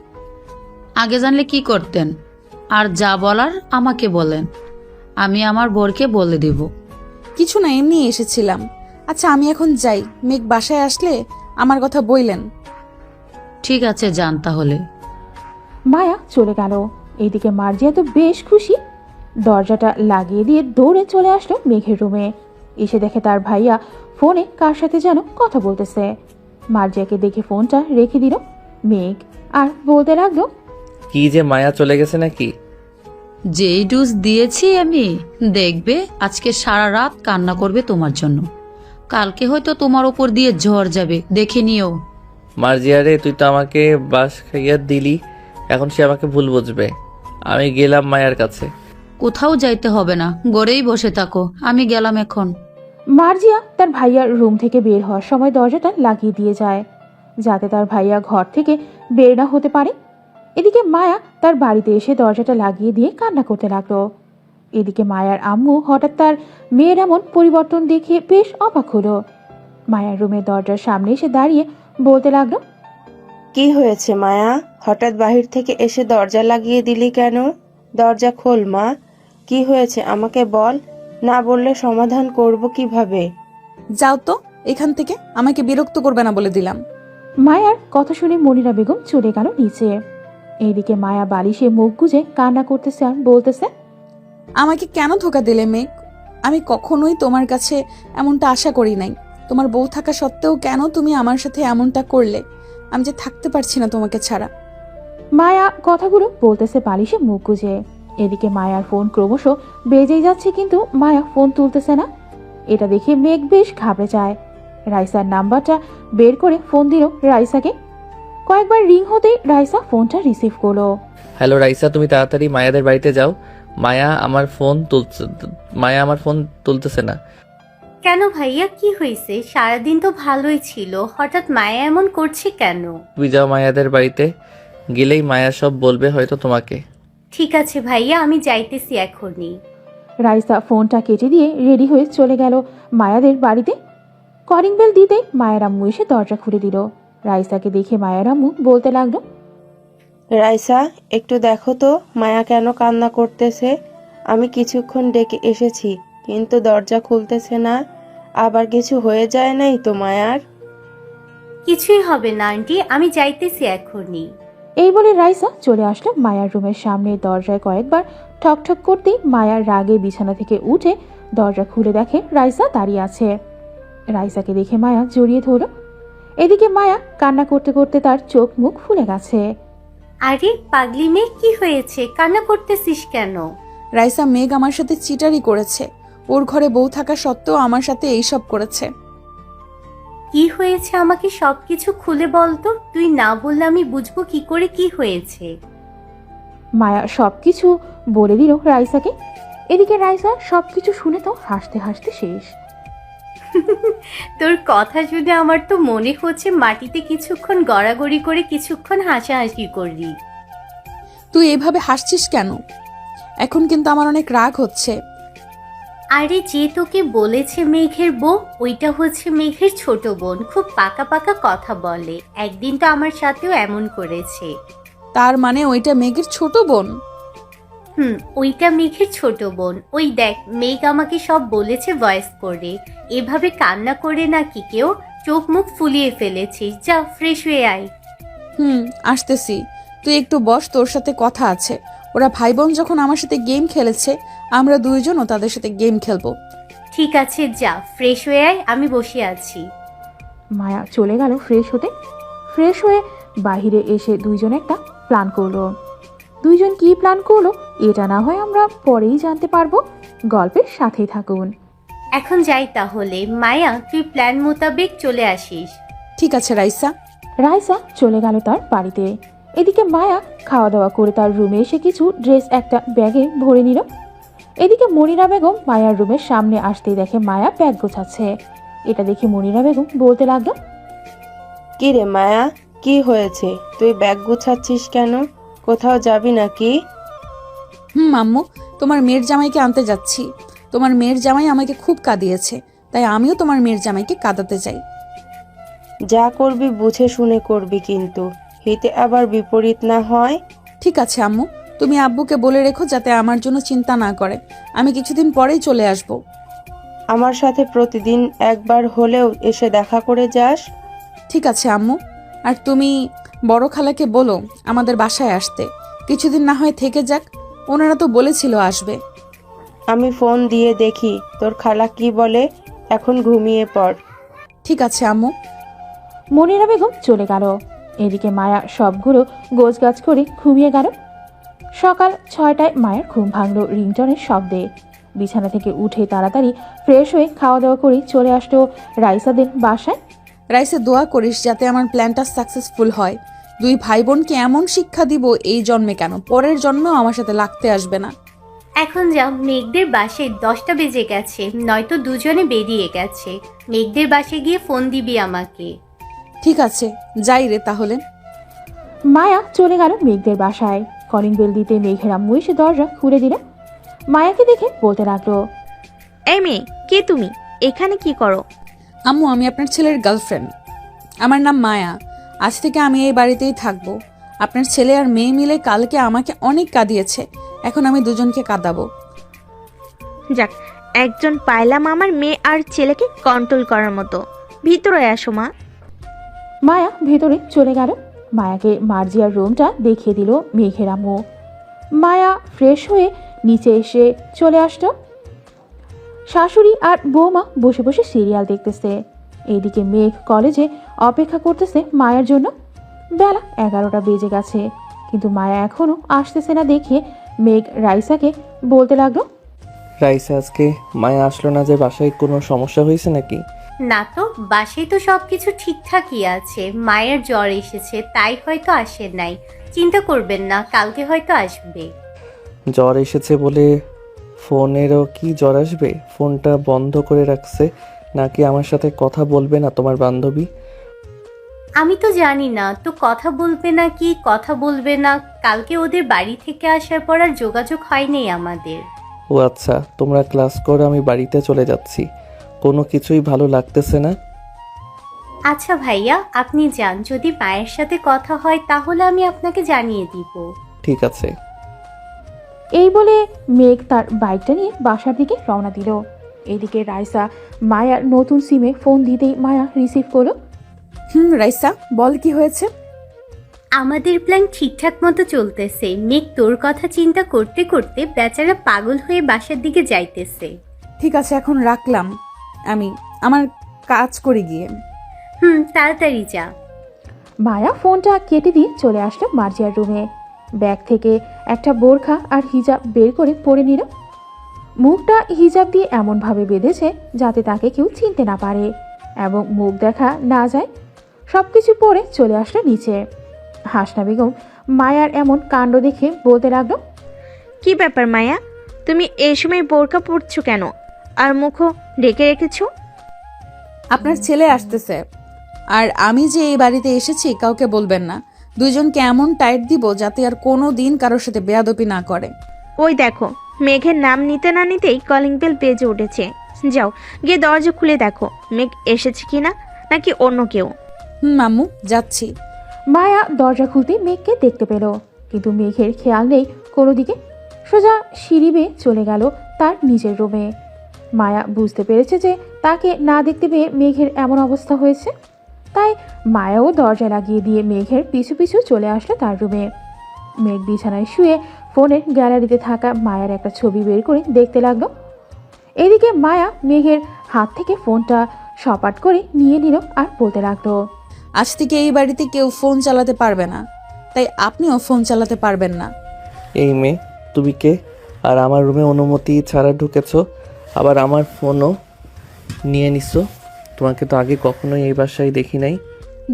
আগে জানলে কি করতেন? আর যা বলার আমাকে বলেন, আমি আমার বরকে বলে দিব। কিছু না, এমনি এসেছিলাম। আচ্ছা আমি এখন যাই, মেঘ বাসায় আসলে আমার কথা বইলেন। ঠিক আছে, যান তাহলে। মায়া চলে গেল। এইদিকে মার্জিয়া তো বেশ খুশি। দরজাটা লাগিয়ে দিয়ে দৌড়ে চলে আসলো মেঘের রুমে। এসে দেখে তার ভাইয়া ফোনে কার সাথে যেন কথা বলতেছে। মার্জিয়াকে দেখে ফোনটা রেখে দিল মেঘ, আর বলতে লাগলো, কি যে মায়া চলে গেছে নাকি? যেই ডোজ দিয়েছি আমি, দেখবে আজকে সারা রাত কান্না করবে তোমার জন্য। কালকে হয়তো তোমার ওপর দিয়ে ঝড় যাবে, দেখে নিও। মার্জিয়া রে, তুই তো আমাকে বাস খাইয়া দিলি, এখন সে আমাকে ভুল বুঝবে। আমি গেলাম মায়ার কাছে। কোথাও যাইতে হবে না, গড়েই বসে থাকো, আমি গেলাম এখন। মার্জিয়া তার ভাইয়ার রুম থেকে বের হওয়ার সময় দরজাটা লাগিয়ে দিয়ে যায়, যাতে তার ভাইয়া ঘর থেকে বের না হতে পারে। এদিকে মায়া তার বাড়িতে এসে দরজাটা লাগিয়ে দিয়ে কান্না করতে লাগলো। এদিকে মায়ার আম্মু হঠাৎ তার মেয়ের এমন পরিবর্তন দেখে বেশ অবাক হলো। মায়ার রুমের দরজার সামনে এসে দাঁড়িয়ে বলতে লাগলো, কি হয়েছে মায়া? হঠাৎ বাহির থেকে এসে দরজা লাগিয়ে দিলি কেন? দরজা খোল মা, কি হয়েছে আমাকে বল, না বললে সমাধান করব কিভাবে? যাও তো এখান থেকে, আমাকে বিরক্ত করবে না বলে দিলাম। মায়ার কথা শুনে মনিরা বেগম চলে গেল নিচে। এইদিকে মায়া বালিশে মুখ গুজে কান্না করতেছে আর বলতেছে, আমাকে কেন ধোকা দিলে মেঘ? আমি কখনোই তোমার কাছে এমনটা আশা করি নাই। তোমার বউ থাকা সত্ত্বেও কেন তুমি আমার সাথে এমনটা করলে? আমি যে থাকতে পারছি না তোমাকে ছাড়া। মায়া কথাগুলো বলতেছে বালিশে মুখ গুজে। এদিকে মায়ার ফোন ক্রমশ বেজেই যাচ্ছে, কিন্তু মায়া ফোন তুলতেছে না। এটা দেখে মেঘ বেশ ঘাবড়ে যায়। রাইসার নাম্বারটা বের করে ফোন দিল রাইসাকে। কয়েকবার রিং হতেই রাইসা ফোনটা রিসিভ করলো। হ্যালো রাইসা, তুমি তাড়াতাড়ি মায়াদের বাড়িতে যাও। মায়া আমার ফোন তুলতেছে না। কেন ভাইয়া, কি হয়েছে? সারাদিন তো ভালোই ছিল, হঠাৎ মায়া এমন করছে কেন? তুমি যাও মায়াদের বাড়িতে, গেলেই মায়া সব বলবে হয়তো তোমাকে। ঠিক আছে ভাইয়া, আমি যাইতেছি এখনই। রাইসা ফোনটা কেটে দিয়ে রেডি হয়ে চলে গেল মায়াদের বাড়িতে। কলিং বেল দিতে মায়ের আম্মু এসে দরজা খুলে দিল। রাইসাকে দেখে মায়ের আম্মু বলতে লাগলো, রাইসা, একটু দেখো তো মায়া কেন কান্না করতেছে। আমি কিছুক্ষণ ডেকে এসেছি, কিন্তু দরজা খুলতেছে না। আবার কিছু হয়ে যায় নাই তো মায়ার? কিছুই হবে না আন্টি, আমি যাইতেছি এখনই। এই বলে রাইসা চলে আসলো মায়ার রুমের সামনে। দরজায় কয়েকবার ঠকঠক করতেই মায়ার রাগে বিছানা থেকে উঠে দরজা খুলে দেখে রাইসা দাঁড়িয়ে আছে। রাইসাকে দেখে মায়া জড়িয়ে ধরল। এদিকে মায়া কান্না করতে করতে তার চোখ মুখ ফুলে গেছে। আরে পাগলি মেয়ে, কি হয়েছে? কান্না করতেছিস কেন? রাইসা, মেঘ আমার সাথে চিটারি করেছে। ওর ঘরে বউ থাকা সত্ত্বেও আমার সাথে এইসব করেছে। কি হয়েছে আমাকে সবকিছু খুলে বলতো। তুই না বললে আমি বুঝবো কি করে কি হয়েছে। মায়া সবকিছু বলে দিল রাইসাকে। এদিকে রাইসা সবকিছু শুনে তো হাসতে হাসতে শেষ। তোর কথা শুনে আমার তো মনে হচ্ছে মাটিতে কিছুক্ষণ গড়াগড়ি করে কিছুক্ষণ হাসাহাসি করলি। তুই এভাবে হাসছিস কেন? এখন কিন্তু আমার অনেক রাগ হচ্ছে। আরে যে তোকে বলেছে মেঘের বউ, ওইটা হচ্ছে মেঘের ছোট বোন। খুব পাকা পাকা কথা বলে। একদিন তো আমার সাথেও এমন করেছে। তার মানে ওইটা মেঘের ছোট বোন? ওইটা মেঘের ছোট বোন। ওই দেখ, মেঘ আমাকে সব বলেছে ভয়েস করে। এভাবে কান্না করে নাকি কেউ? চোখ মুখ ফুলিয়ে ফেলেছিস। যা ফ্রেশ হয়ে আয়। আসতেছি, তুই একটু বস, তোর সাথে কথা আছে। ওরা ভাই বোন যখন আমার সাথে গেম খেলেছে, আমরা দুইজনও তাদের সাথে গেম খেলবো। ঠিক আছে, যা ফ্রেশ হয়ে আয়, আমি বসে আছি। মায়া চলে গেল ফ্রেশ হতে। ফ্রেশ হয়ে বাহিরে এসে দুইজন একটা প্ল্যান করলো। দুইজন কি প্ল্যান করলো এটা না হয় আমরা পরেই জানতে পারবো। গল্পের সাথেই থাকুন। এখন যাই তাহলে। মায়া, তুই প্ল্যান মোতাবেক চলে আসিস। ঠিক আছে রাইসা। রাইসা চলে গেল তার বাড়িতে। এদিকে মায়া খাওয়া দাওয়া করে তার রুমে এসে কিছু ড্রেস একটা ব্যাগে ভরে নিল। এদিকে মনিরা বেগম মায়ার রুমের সামনে আসতেই দেখে মায়া ব্যাগ গোছাচ্ছে। এটা দেখে মনিরা বেগম বলতে লাগলো, কি রে মায়া, কি হয়েছে? তুই ব্যাগ গুছাচ্ছিস কেন? কোথাও যাবি নাকি? আম্মু, তোমার মেয়ের জামাইকে আনতে যাচ্ছি। তোমার মেয়ের জামাই আমাকে খুব কাঁদিয়েছে, তাই আমিও তোমার মেয়ের জামাইকে কাঁদাতে চাই। যা করবি বুঝে শুনে করবি, কিন্তু হিতে আবার বিপরীত না হয়। ঠিক আছে আম্মু, তুমি আব্বুকে বলে রেখো যাতে আমার জন্য চিন্তা না করে। আমি কিছুদিন পরেই চলে আসব। আমার সাথে প্রতিদিন একবার হলেও এসে দেখা করে যাস। ঠিক আছে আম্মু, আর তুমি বড় খালাকে বলো আমাদের বাসায় আসতে, কিছুদিন না হয় থেকে যাক, ওনারা তো বলেছিল আসবে। আমি ফোন দিয়ে দেখি তোর খালা কি বলে। এখন ঘুমিয়ে পড়। ঠিক আছে আম্মু। মনিরা বেগম চলে গেল। এদিকে মায়া সবগুলো গোছগাছ করে ঘুমিয়ে গেল। সকাল 6টায় মায়ের ঘুম ভাঙল রিংটনের শব্দে। বিছানা থেকে উঠে তাড়াতাড়ি ফ্রেশ হয়ে খাওয়া দাওয়া করে চলে আসলো রাইসাদের বাসায়। রাইসে দোয়া করিস যাতে আমার প্ল্যানটা সাকসেসফুল হয়। দুই ভাই বোনকে এমন শিক্ষা দিব, এই জন্মে কেন পরের জন্মেও আমার সাথে লাগতে আসবে না। এখন যাও, মেঘদের বাসে 10টা বেজে গেছে, নয়তো দুজনে বেরিয়ে গেছে। মেঘদের বাসে গিয়ে ফোন দিবি আমাকে। ঠিক আছে, যাই রে তাহলে। মায়া চলে গেল মেঘদের বাসায়। কলিং বেল দিতে মেঘের আম্মু এসে দরজা খুলে দিল। মায়াকে দেখে বলতে লাগলো, এই মেয়ে, কে তুমি? এখানে কি করো? আম্মু, আমি আপনার ছেলের গার্লফ্রেন্ড। আমার নাম মায়া। আজ থেকে আমি এই বাড়িতেই থাকবো। আপনার ছেলে আর মেয়ে মিলে কালকে আমাকে অনেক কাঁদিয়েছে, এখন আমি দুজনকে কাঁদাবো। যাক, একজন পাইলাম আমার মেয়ে আর ছেলেকে কন্ট্রোল করার মতো। ভিতরে আসো মা। মায়া ভেতরে চলে গেল। মায়াকে মার্জিয়ার রুমটা দেখিয়ে দিল মেঘের আম্মু। মায়া ফ্রেশ হয়ে নিচে এসে চলে আসলো। শাশুড়ি আর বৌমা বসে বসে সিরিয়াল দেখতেছে। এইদিকে মেঘ কলেজে অপেক্ষা করতেছে মায়ার জন্য। বেলা 11টা বেজে গেছে, কিন্তু মায়া এখনো আসতেছে না দেখে মেঘ রাইসাকে বলতে লাগলো, রাইসা, আজকে মায়া আসলো না যে? বাসায় কোনো সমস্যা হয়েছে নাকি? না তো, বাসায় তো সবকিছু ঠিকঠাকই আছে। মায়ের জ্বর এসেছে, তাই হয়তো আসে নাই। চিন্তা করবেন না, কালকে হয়তো আসবে। জ্বর এসেছে বলে ফোনেরও কি জ্বর আসবে? ফোনটা বন্ধ করে রাখছে নাকি আমার সাথে কথা বলবে না তোমার বান্ধবী? আমি তো জানি না তো কথা বলবে না কি কথা বলবে না। কালকে ওদের বাড়ি থেকে আসার পর আর যোগাযোগ হয়নি আমাদের। ও আচ্ছা, তোমরা ক্লাস করো, আমি বাড়িতে চলে যাচ্ছি। কোনো কিছুই ভালো লাগতেছে না। আচ্ছা ভাইয়া, আপনি যান। যদি মায়ের সাথে কথা হয় তাহলে আমি আপনাকে জানিয়ে দিব। ঠিক আছে। এই বলে মেঘ তার বাইকটা নিয়ে বাসার দিকে রওনা দিল। এদিকে রাইসা মায়ার নতুন সিমে ফোন দিতেই মায়া রিসিভ করলো। রাইসা, বল কি হয়েছে? আমাদের প্ল্যান ঠিকঠাক মতো চলতেছে। মেঘ তোর কথা চিন্তা করতে করতে বেচারা পাগল হয়ে বাসার দিকে যাইতেছে। ঠিক আছে, এখন রাখলাম, আমি আমার কাজ করে গিয়ে। তাড়াতাড়ি যা। মায়া ফোনটা কেটে দিয়ে চলে আসলো মার্জিয়ার রুমে। ব্যাগ থেকে একটা বোরখা আর হিজাব বের করে পরে নিল। মুখটা হিজাব দিয়ে এমনভাবে বেঁধেছে যাতে তাকে কেউ চিনতে না পারে এবং মুখ দেখা না যায়। সবকিছু পরে চলে আসলো নিচে। হাসনা বেগম মায়ার এমন কাণ্ড দেখে বলতে লাগলো, কি ব্যাপার মায়া, তুমি এই সময় বোরকা পরছো কেন আর মুখও ঢেকে রেখেছো? আপনার ছেলে আসতেছে, আর আমি যে এই বাড়িতে এসেছি কাউকে বলবেন না। দুইজনকে এমন টাইট দিব যাতে আর কোনো দিন কারোর সাথে বেয়াদপি না করে। ওই দেখো, মেঘের নাম নিতে না নিতেই কলিং বেল বেজে উঠেছে। যাও গিয়ে দরজা খুলে দেখো মেঘ এসেছে কিনা, নাকি অন্য কেউ। আম্মু, যাচ্ছি। মায়া দরজা খুলতে মেঘকে দেখতে পেল, কিন্তু মেঘের খেয়াল নেই কোনো দিকে। সোজা সিঁড়ি বেয়ে চলে গেল তার নিজের রুমে। মায়া বুঝতে পেরেছে যে তাকে না দেখতে পেয়ে মেঘের এমন অবস্থা হয়েছে, তাই মায়াও দরজা লাগিয়ে দিয়ে মেঘের পিছু পিছু চলে আসলো তার রুমে। মেঘ বিছানায় শুয়ে ফোনের গ্যালারিতে থাকা মায়ার একটা ছবি বের করে দেখতে লাগলো। এদিকে মায়া মেঘের হাত থেকে ফোনটা সপাট করে নিয়ে নিল আর বলতে লাগলো, আজ থেকে এই বাড়িতে কেউ ফোন চালাতে পারবে না, তাই আপনিও ফোন চালাতে পারবেন না। এই মেয়ে, তুমি কে? আর আমার রুমে অনুমতি ছাড়া ঢুকেছো, আবার আমার ফোনও নিয়ে নিছো। তোমাকে তো আগে কখনোই এই বাসায় দেখি নাই।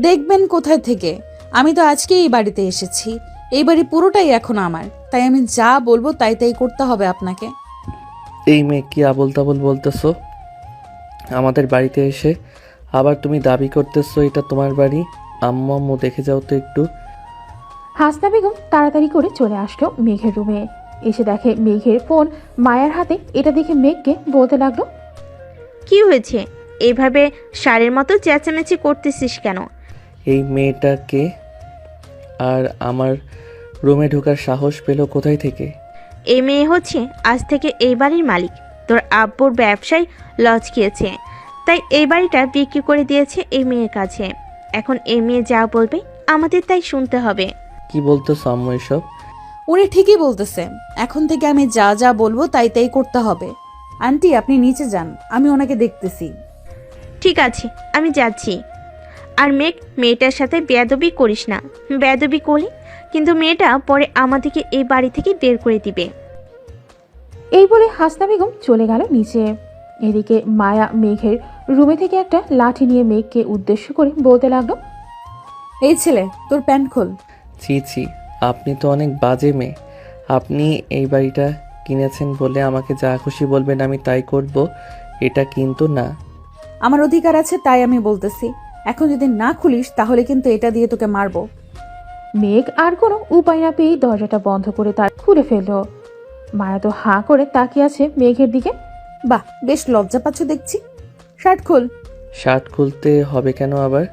দেখবেন কোথায় থেকে? আমি তো আজকে এই বাড়িতে এসেছি। এই বাড়ি পুরোটাই এখন আমার, তাই আমি যা বলবো তাই তাই করতে হবে আপনাকে। এই মেয়ে, কি আবল তাবল বলতেছো? আমাদের বাড়িতে এসে আবার তুমি দাবি করতেছো এটা তোমার বাড়ি। আম্মু আম্মু দেখে যাও তো একটু। হাসনা বেগম তাড়াতাড়ি করে চলে আসলো মেঘের রুমে। এসে দেখে মেঘের ফোন মায়ার হাতে। এটা দেখে মেঘকে বলতে লাগলো, কি হয়েছে? এইভাবে সারের মতো চেঁচামেচি করতেছিস কেন? এই মেয়েটাকে আর আমার রুমে ঢোকার সাহস পেল কোথায় থেকে? এই মেয়ে হচ্ছে আজ থেকে এই বাড়ির মালিক। তোর আব্বুর ব্যবসায় লস খেয়েছে, তাই এই বাড়িটা বিক্রি করে দিয়েছে এই মেয়ের কাছে। এখন এই মেয়ে যা বলবে আমাদের তাই শুনতে হবে। কি বলতো সাম্য এসব? উনি ঠিকই বলতেছে, এখন থেকে আমি যা যা বলবো তাই তাই করতে হবে। আন্টি আপনি নিচে যান, আমি ওনাকে দেখতেছি। ঠিক আছে, আমি যাচ্ছি। আর মেয়েটার সাথে বেয়াদবি করিস না। বেয়াদবি করলি কিন্তু মেয়েটা পরে আমাদেরকে এই বাড়ি থেকে বের করে দিবে। এই বলে হাসনা বেগম চলে গেল নিচে। এদিকে মায়া মেঘের রুমে থেকে একটা লাঠি নিয়ে মেঘকে উদ্দেশ্য করে বলতে লাগলো, এই ছেলে তোর প্যান্ট খোল। ছি ছি, আপনি তো অনেক বাজে মেয়ে। আপনি এই বাড়িটা কিনেছেন বলে আমাকে যা খুশি বলবেন আমি তাই করব, এটা কিন্তু না। আমার অধিকার আছে তাই আমি বলতেছি, এখন যদি না খুলিস তাহলে কিন্তু এটা দিয়ে তোকে মারবো। মেঘ আর কোনো উপায় না পেয়ে দরজাটা বন্ধ করে তার খুলে ফেললো। মায়া তো হাঁ করে তাকিয়ে আছে মেঘের দিকে। বাহ, বেশ লজ্জা পাচ্ছ দেখছি। শার্ট খোল। শার্ট খুলতে হবে কেন আবার?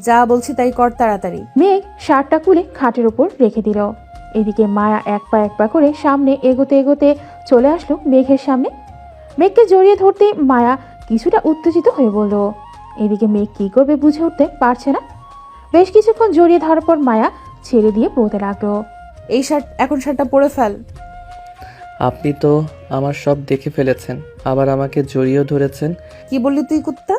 যা বলছি তাই কর তাড়াতাড়ি। মেঘ শার্টটা খুলে খাটের ওপর রেখে দিল। এদিকে মায়া এক পা করে সামনে এগোতে এগোতে চলে আসলো মেঘের সামনে। মেঘকে জড়িয়ে ধরতে মায়া কিছুটা উত্তেজিত হয়ে বলল। এদিকে মেঘ কি করবে বুঝে উঠতে পারছে না। বেশ কিছুক্ষণ জড়িয়ে ধরার পর মায়া ছেড়ে দিয়ে বলতে লাগলো, এই শার্টটা পরে ফেল। আপনি তো আমার সব দেখে ফেলেছেন, আবার আমাকে জড়িয়েও ধরেছেন। কি বললি তুই কুত্তা?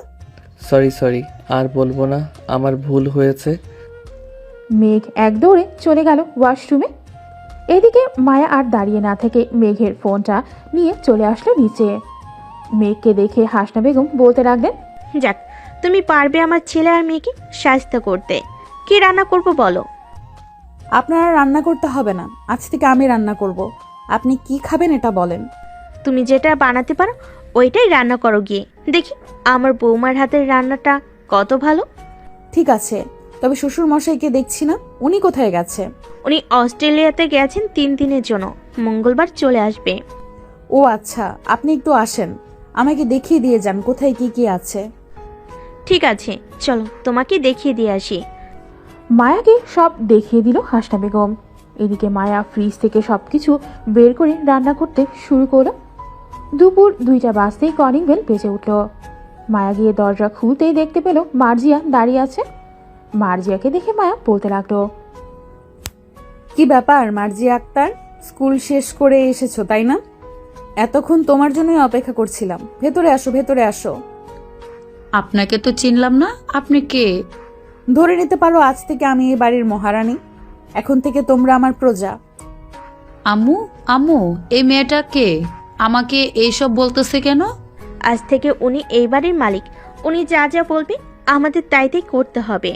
সরি, আর বলবো না, আমার ভুল হয়েছে। মেঘ এক দৌড়ে চলে গেল ওয়াশরুমে। এদিকে মায়া আর দাঁড়িয়ে না থেকে মেঘের ফোনটা নিয়ে চলে আসলো নিচে। মেঘকে দেখে হাসনা বেগম বলতে লাগলেন, যাক, তুমি পারবে আমার ছেলে আর মেয়েকে সাহায্য করতে। কি রান্না করব বলো? আপনারা রান্না করতে হবে না, আজ থেকে আমি রান্না করব। আপনি কি খাবেন এটা বলেন। তুমি যেটা বানাতে পারো ওইটাই রান্না করো গিয়ে। দেখি আমার বৌমার হাতের রান্নাটা কত ভালো। ঠিক আছে, তবে শ্বশুর মশাইকে দেখছি না, উনি কোথায় গেছে? উনি অস্ট্রেলিয়াতে গেছেন 3 দিনের জন্য, মঙ্গলবার চলে আসবে। ও আচ্ছা, আপনি একটু আসেন, আমাকে দেখিয়ে দিয়ে যান কোথায় কি কি আছে। ঠিক আছে, চলো তোমাকে দেখিয়ে দিয়ে আসি। মায়াকে সব দেখিয়ে দিল হাসনা বেগম। এদিকে মায়া ফ্রিজ থেকে সবকিছু বের করে রান্না করতে শুরু করলো। দুপুর 2টা বাজতেই কলিং বেল বেজে উঠল। মায়া গিয়ে দরজা খুলতেই দেখতে পেল মার্জিয়া দাঁড়িয়ে আছে। মার্জিয়াকে দেখে মায়া বলতে লাগলো, কি ব্যাপার মার্জিয়া আক্তার, স্কুল শেষ করে এসেছো তাই না? এতক্ষণ তোমার জন্যই অপেক্ষা করছিলাম। ভেতরে আসো, ভেতরে আসো। আপনাকে তো চিনলাম না, আপনি কে? ধরে নিতে পারো আজ থেকে আমি এই বাড়ির মহারানী। এখন থেকে তোমরা আমার প্রজা। আম্মু, এই মেয়েটা কে? আমাকে এইসব বলতেছে কেন? আজ থেকে উনি এই বাড়ির মালিক। উনি যা যা বলবে আমাদের তাই তাই করতে হবে।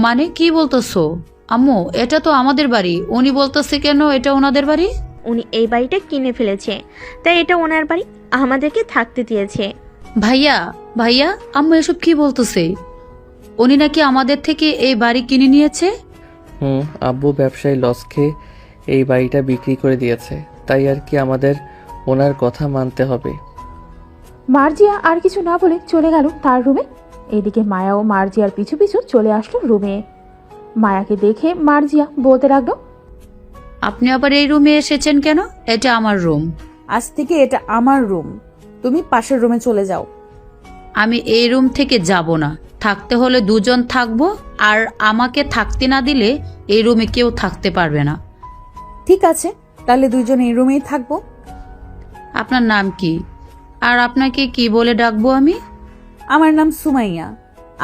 মানে কি বলতেছো? আম্মু, এটা তো আমাদের বাড়ি, উনি বলতেছে কেন এটা ওনাদের বাড়ি? উনি এই বাড়িটা কিনে ফেলেছে, তাই এটা ওনার বাড়ি, আমাদেরকে থাকতে দিয়েছে। ভাইয়া, আম্মু এসব কি বলতেছে? উনি নাকি আমাদের থেকে এই বাড়ি কিনে নিয়েছে? আব্বু ব্যবসায় লস খেয়ে এই বাড়িটা বিক্রি করে দিয়েছে, তাই আর কি আমাদের ওনার কথা মানতে হবে। মার্জিয়া আর কিছু না বলে চলে গেল তার রুমে। এদিকে মায়াও মার্জিয়ার পিছু পিছু চলে আসলো রুমে। মায়াকে দেখে মার্জিয়া বলতে লাগলো, আপনি আবার এই রুমে এসেছেন কেন? এটা আমার রুম। আজ থেকে এটা আমার রুম, তুমি পাশের রুমে চলে যাও। আমি এই রুম থেকে যাব না, থাকতে হলে দুজন থাকবো, আর আমাকে থাকতে না দিলে এই রুমে কেউ থাকতে পারবে না। ঠিক আছে, তাহলে দুইজন এই রুমেই থাকবো। আপনার নাম কি, আর আপনাকে কি বলে ডাকবো আমি? আমার নাম সুমাইয়া,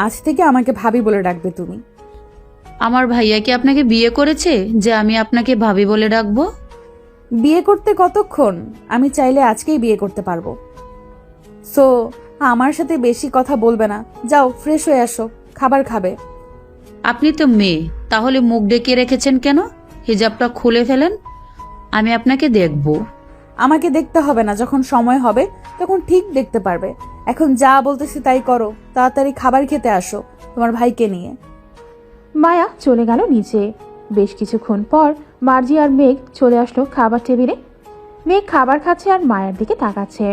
আজ থেকে আমাকে ভাবি বলে ডাকবে তুমি। আমার ভাইয়া কি আপনাকে বিয়ে করেছে যে আমি আপনাকে ভাবি বলে ডাকবো? বিয়ে করতে কতক্ষণ? আমি চাইলে আজকেই বিয়ে করতে পারবো। সো আমার সাথে বেশি কথা বলবে না, যাও ফ্রেশ হয়ে আসো, খাবার খাবে। আপনি তো মেয়ে, তাহলে মুখ ডেকে রেখেছেন কেন? হিজাবটা খুলে ফেলেন, আমি আপনাকে দেখব। আমাকে দেখতে হবে না, যখন সময় হবে তখন ঠিক দেখতে পারবে। এখন যা বলতেছি তাই করো, তাড়াতাড়ি খাবার খেতে আসো তোমার ভাইকে নিয়ে। মায়া চলে গেল নিচে। বেশ কিছুক্ষণ পর মার্জি আর মেঘ চলে আসলো খাবার টেবিলে। মেঘ খাবার খাচ্ছে আর মায়ের দিকে তাকাচ্ছে।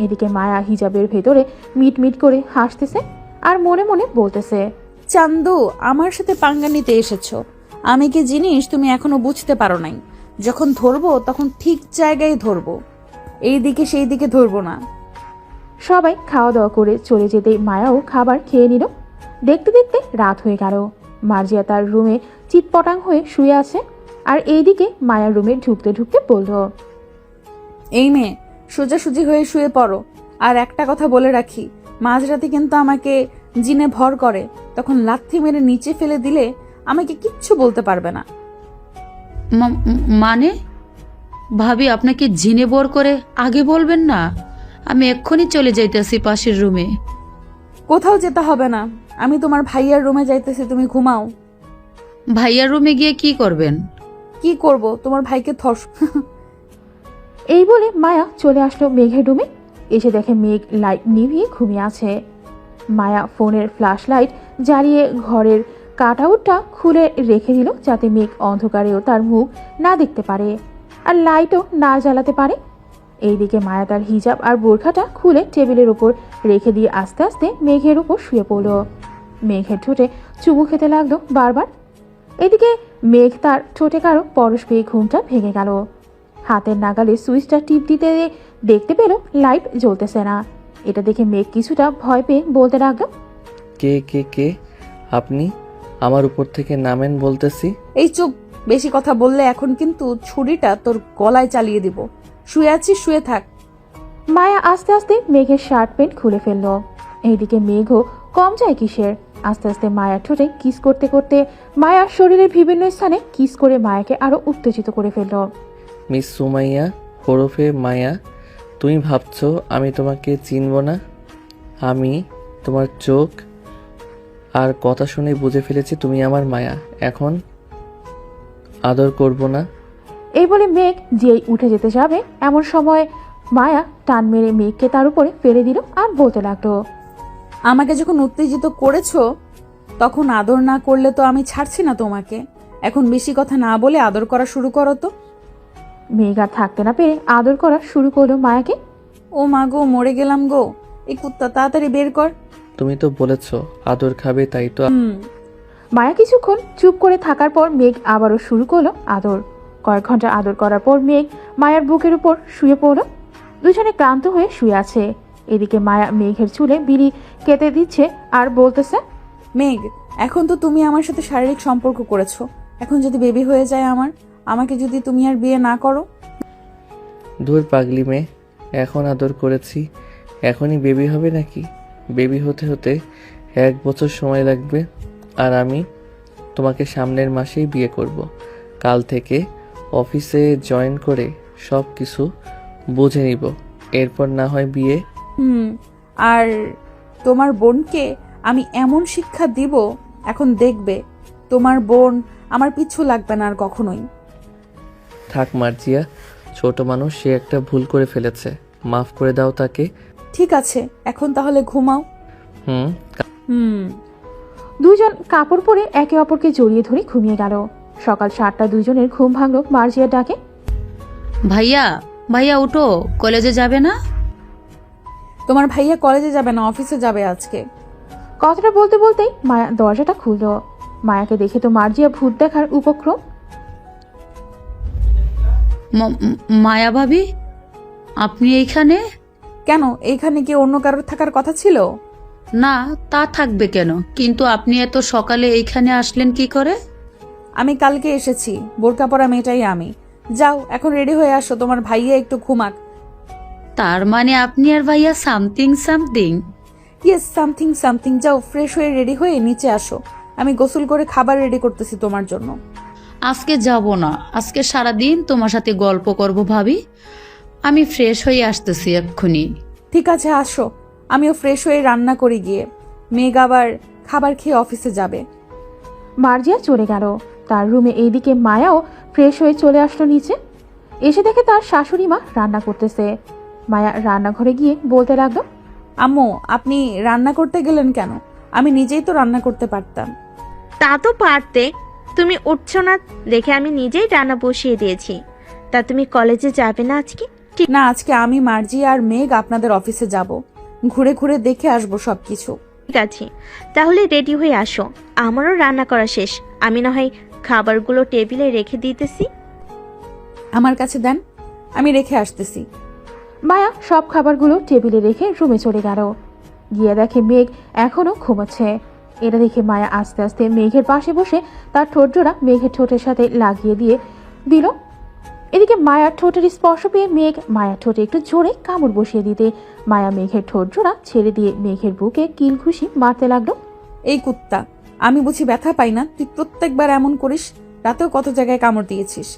এদিকে মায়া হিজাবের ভেতরে মিটমিট করে হাসতেছে আর মনে মনে বলতেছে, চান্দু, আমার সাথে পাঙ্গা নিতে এসেছো। আমি কি জিনিস তুমি এখনো বুঝতে পারো নাই। যখন ধরবো তখন ঠিক জায়গায় ধরবো। এই দিকে সেই দিকে ধরবো না। সবাই খাওয়া দাওয়া করে চলে যেতেই মায়াও খাবার খেয়ে নিল। দেখতে দেখতে রাত হয়ে গেল। মার্জিয়া তার রুমে চিৎপটাং হয়ে শুয়ে আছে, আর এইদিকে মায়ার রুমে ঢুকতে ঢুকতে বলল, এই মেয়ে, সোজাসুজি হয়ে শুয়ে পড়ো। আর একটা কথা বলে রাখি, মাঝরাতে কিন্তু আমাকে জিনে ভর করে, তখন লাথি মেরে নিচে ফেলে দিলে আমাকে কিচ্ছু বলতে পারবে না। মানে ভাবি আপনাকে জিনে বর করে আগে বলবেন না? আমি এক্ষুনি চলে যাইতেছি পাশের রুমে। কোথাও যেতে হবে না, আমি তোমার ভাইয়ার রুমে যাইতেছি, তুমি ঘুমাও। ভাইয়ার রুমে গিয়ে কি করবেন? কি করব, তোমার ভাইকে থস। এই বলে মায়া চলে আসলো মেঘের রুমে। এসে দেখে মেঘ লাইট নিভিয়ে ঘুমিয়ে আছে। মায়া ফোনের ফ্ল্যাশ লাইট জ্বালিয়ে ঘরের কাটআউটটা খুলে রেখে দিল, যাতে মেঘ অন্ধকারেও তার মুখ না দেখতে পারে আর লাইটও না জ্বালাতে পারে। এইদিকে মায়া তার হিজাব আর বোরখাটা খুলে টেবিলের উপর রেখে দিয়ে আস্তে আস্তে মেঘের উপর শুয়ে পড়ল। মেঘের ঠোঁটে চুমু খেতে লাগলো বারবার। এদিকে মেঘ তার ঠোঁটে কারো পরশ পেয়ে ঘুমটা ভেঙে গেল। হাতের নাগালে সুইচটা টিপ দিতে দেখতে পেল লাইট জ্বলতেছে না। এটা দেখে মেঘ কিছুটা ভয় পেয়ে বলতে লাগলো, কে কে কে আপনি? আমার উপর থেকে নামেন বলতেছি। এই চুপ, বেশি কথা বললে এখন কিন্তু ছুরিটা তোর গলায় চালিয়ে দিব। শুয়ে আছিস, শুয়ে থাক। মায়া আস্তে আস্তে মেঘের শার্ট প্যান্ট খুলে ফেলল। এইদিকে মেঘও কম যায় কিসের। আস্তে আস্তে মায়ার ঠোঁটে কিস করতে করতে মায়ার শরীরের বিভিন্ন স্থানে কিস করে মায়াকে আরো উত্তেজিত করে ফেলল। মিস সুমাইয়া হরফে মায়া, তুমি ভাবছো আমি তোমাকে চিনব না? আমি তোমার চোখ আর কথা শুনে বুঝে ফেলেছি তুমি আমার মায়া। এখন আদর করব না? এই বলে মেঘ যেই উঠে যেতে যাবে, এমন সময় মায়া টান মেরে মেঘকে তার উপরে ফেলে দিল আর বলতে লাগলো, আমাকে যখন উত্তেজিত করেছো তখন আদর না করলে তো আমি ছাড়ছি না তোমাকে। এখন বেশি কথা না বলে আদর করা শুরু করো তো। মেঘ আর থাকতে না পেরে আদর করা শুরু করলো মায়াকে। ও মা গো, মরে গেলাম গো, এই কুত্তা তাড়াতাড়ি বের কর। তুমি তো বলেছো আদর খাবে, তাই তো। মায়া কিছুক্ষণ চুপ করে থাকার পর মেঘ আবারও শুরু করলো আদর। কয়েক ঘন্টা আদর করার পর মেঘ মায়ার বুকের উপর শুয়ে পড়ল। দুজনে ক্লান্ত হয়ে শুয়ে আছে। এদিকে মায়া মেঘের চুলে বিড়ি কেটে দিচ্ছে আর বলতেছে, মেঘ, এখন তো তুমি আমার সাথে শারীরিক সম্পর্ক করেছো, এখন যদি বেবি হয়ে যায় আমাকে যদি তুমি আর বিয়ে না করো? দূর পাগলি মেয়ে, এখন আদর করেছি এখনই বেবি হবে নাকি? বেবি হতে হতে 1 বছর সময় লাগবে। আর আমি তোমাকে সামনের মাসেই বিয়ে করব। কাল থেকে অফিসে জয়েন করে সব কিছু বুঝে নিব, এরপর না হয় বিয়ে। আর তোমার বোনকে আমি এমন শিক্ষা দিব, এখন দেখবে তোমার বোন আমার পিছু লাগবে না আর কখনোই। থাক মার্জিয়া, ছোট মানুষ, সে একটা ভুল করে ফেলেছে, মাফ করে দাও তাকে। ঠিক আছে, এখন তাহলে ঘুমাও। দুজন কাপড় পরে একে অপরকে জড়িয়ে ধরে ঘুমিয়ে গেল। সকাল 7টা দুজনের ঘুম ভাঙল মার্জিয়ার ডাকে, ভাইয়া ভাইয়া উঠো, কলেজে যাবে না? তোমার ভাইয়া কলেজে যাবে না, অফিসে যাবে আজকে। কথাটা বলতে বলতেই মায়া দরজাটা খুলল। মায়াকে দেখে তো মার্জিয়া ভূত দেখার উপক্রম। মায়া ভাবি, আপনি এইখানে? কেন, এইখানে কি অন্য কারোর থাকার কথা ছিল? না, তা থাকবে কেন, কিন্তু আপনি এত সকালে এইখানে আসলেন কি করে? আমি কালকে এসেছি, বোরকা পরা মেয়েটাই আমি। যাও এখন রেডি হয়ে আসো, তোমার ভাইয়া একটু ঘুমাক। তার মানে আপনি আর ভাইয়া something something? Yes, something something. যাও ফ্রেশ হয়ে রেডি হয়ে নিচে আসো, আমি গোসল করে খাবার রেডি করতেছি তোমার জন্য। আজকে যাব না, আজকে সারাদিন তোমার সাথে গল্প করব ভাবি। আমি ফ্রেশ হয়ে আসতেছি এক্ষুনি। ঠিক আছে, আসো, আমিও ফ্রেশ হয়ে রান্না করি গিয়ে। মেঘ আবার খাবার খেয়ে অফিসে যাবে। মার্জিয়া চলে গেল তার রুমে। এইদিকে মায়াও ফ্রেশ হয়ে চলে আসলো নিচে। এসে দেখে তার শাশুড়ি মা রান্না করতেছে। মায়া রান্নাঘরে গিয়ে বলতে লাগলো, আম্মু, আপনি রান্না করতে গেলেন কেন? আমি নিজেই তো রান্না করতে পারতাম। তা তো পারতে, তুমি উঠছো না দেখে আমি নিজেই রান্না বসিয়ে দিয়েছি। তা তুমি কলেজে যাবে না আজকে? না, আজকে আমি, মার্জি আর মেঘ আপনাদের অফিসে যাব, ঘুরে ঘুরে দেখে আসবো সবকিছু। ঠিক আছে, তাহলে রেডি হয়ে আসো, আমারও রান্না করা শেষ। আমি না হয় খাবারগুলো টেবিলে রেখে দিতেছি। আমার কাছে দেন, আমি রেখে আসতেছি। মায়া সব খাবারগুলো টেবিলে রেখে রুমে চলে গেল। গিয়ে দেখে মেঘ এখনো ঘুমাচ্ছে। এটা দেখে মায়া আস্তে আস্তে মেঘের পাশে বসে তার ঠোঁটজোড়া মেঘের ঠোঁটের সাথে লাগিয়ে দিয়ে দিল। এদিকে মায়ার ঠোঁটের স্পর্শ পেয়ে মেঘ মায়ার ঠোঁটে একটু জোরে কামড় বসিয়ে দিতে মায়া মেঘের ঠোঁটজোড়া ছেড়ে দিয়ে মেঘের বুকে কিল ঘুষি মারতে লাগলো। এই কুত্তা, আমি বুঝি ব্যথা পাই না? তুই প্রত্যেকবার এমন করিস। রাতেও কত জায়গায় কামড় দিয়েছিস।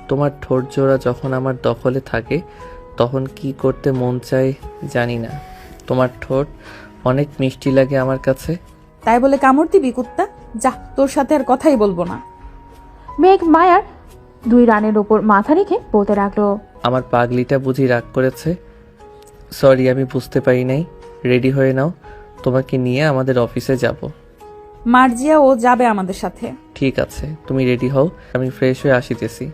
তোমার ঠোঁট জোড়া যখন আমার দখলে থাকে তখন কি করতে মন চায় জানি না। তোমার ঠোঁট অনেক মিষ্টি লাগে আমার কাছে। তাই বলে কামড় দিবি কুত্তা? যা, তোর সাথে আর কথাই বলবো না। মেঘ মায়ার 2 রানের ওপর মাথা রেখে বলতে লাগলো, আমার পাগলিটা বুঝি রাগ করেছে। সরি, আমি বুঝতে পারি নাই। রেডি হয়ে নাও, তোমাকে নিয়ে আমাদের অফিসে যাব। মার্জিয়া ও যাবে আমাদের সাথে। ঠিক আছে, তুমি রেডি হও, আমি ফ্রেশ হয়ে আসিতেছি।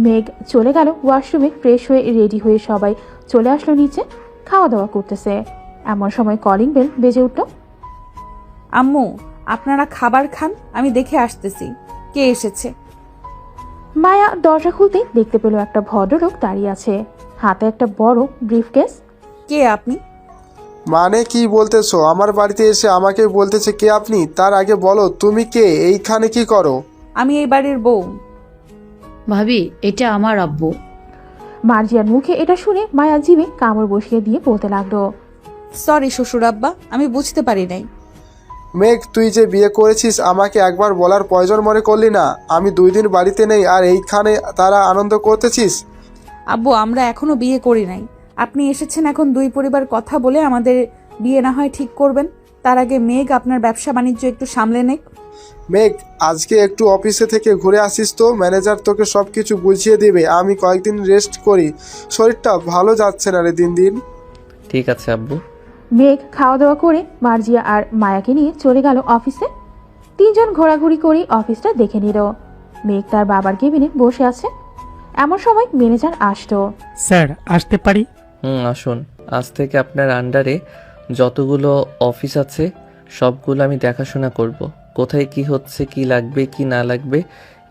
মেঘ চলে গেল ওয়াশরুমে। ফ্রেশ হয়ে রেডি হয়ে সবাই চলে আসলো নিচে, খাওয়া দাওয়া করতেছে। এমন সময় কলিং বেল বেজে উঠল। আম্মু, আপনারা খাবার খান, আমি দেখে আসতেছি কে এসেছে। মায়া দরজা খুলতেই দেখতে পেল একটা ভদ্রলোক দাঁড়িয়ে আছে, হাতে একটা বড় ব্রিফকেস। কে আপনি? মানে কি বলতেছো? আমার বাড়িতে এসে আমাকে বলতেছে কে আপনি? তার আগে বলো তুমি কে, এইখানে কি করো? আমি এই বাড়ির বউ। ভাবি, এটা আমার আব্বু। মার্জিয়ার মুখে এটা শুনে মায়া জিভে কামড় বসিয়ে দিয়ে বলতে লাগলো, সরি শ্বশুর আব্বা, আমি বুঝতে পারি নাই। মেঘ, তুই যে বিয়ে করেছিস আমাকে একবার বলার প্রয়োজন মনে করলি না? আমি 2 দিন বাড়িতে নেই আর এইখানে তারা আনন্দ করতেছিস। আব্বু, আমরা এখনো বিয়ে করি নাই। আপনি এসেছেন এখন 2 পরিবার কথা বলে আমাদের বিয়ে না হয় ঠিক করবেন। তার আগে মেঘ আপনার ব্যবসা বাণিজ্য একটু সামলে নেক। মেঘ, আজকে একটু অফিসে থেকে ঘুরে আসিস তো, ম্যানেজার তোকে সব কিছু বুঝিয়ে দিবে। আমি কয়েকদিন রেস্ট করি, শরীরটা ভালো যাচ্ছে না রে দিন দিন। ঠিক আছে আব্বু। মেঘ খাওয়া দাওয়া করে মার্জিয়া আর মায়াকে নিয়ে চলে গেল অফিসে। 3 জন ঘোরাঘুরি করে অফিসটা দেখে নিল। মেঘ তার বাবার কেবিনে বসে আছে। এমন সময় ম্যানেজার আসতো। স্যার, আসতে পারি? আসুন। আজ থেকে আপনার আন্ডারে যতগুলো অফিস আছে সবগুলো আমি দেখাশোনা করব। কোথায় কি হচ্ছে, কি লাগবে কি না লাগবে,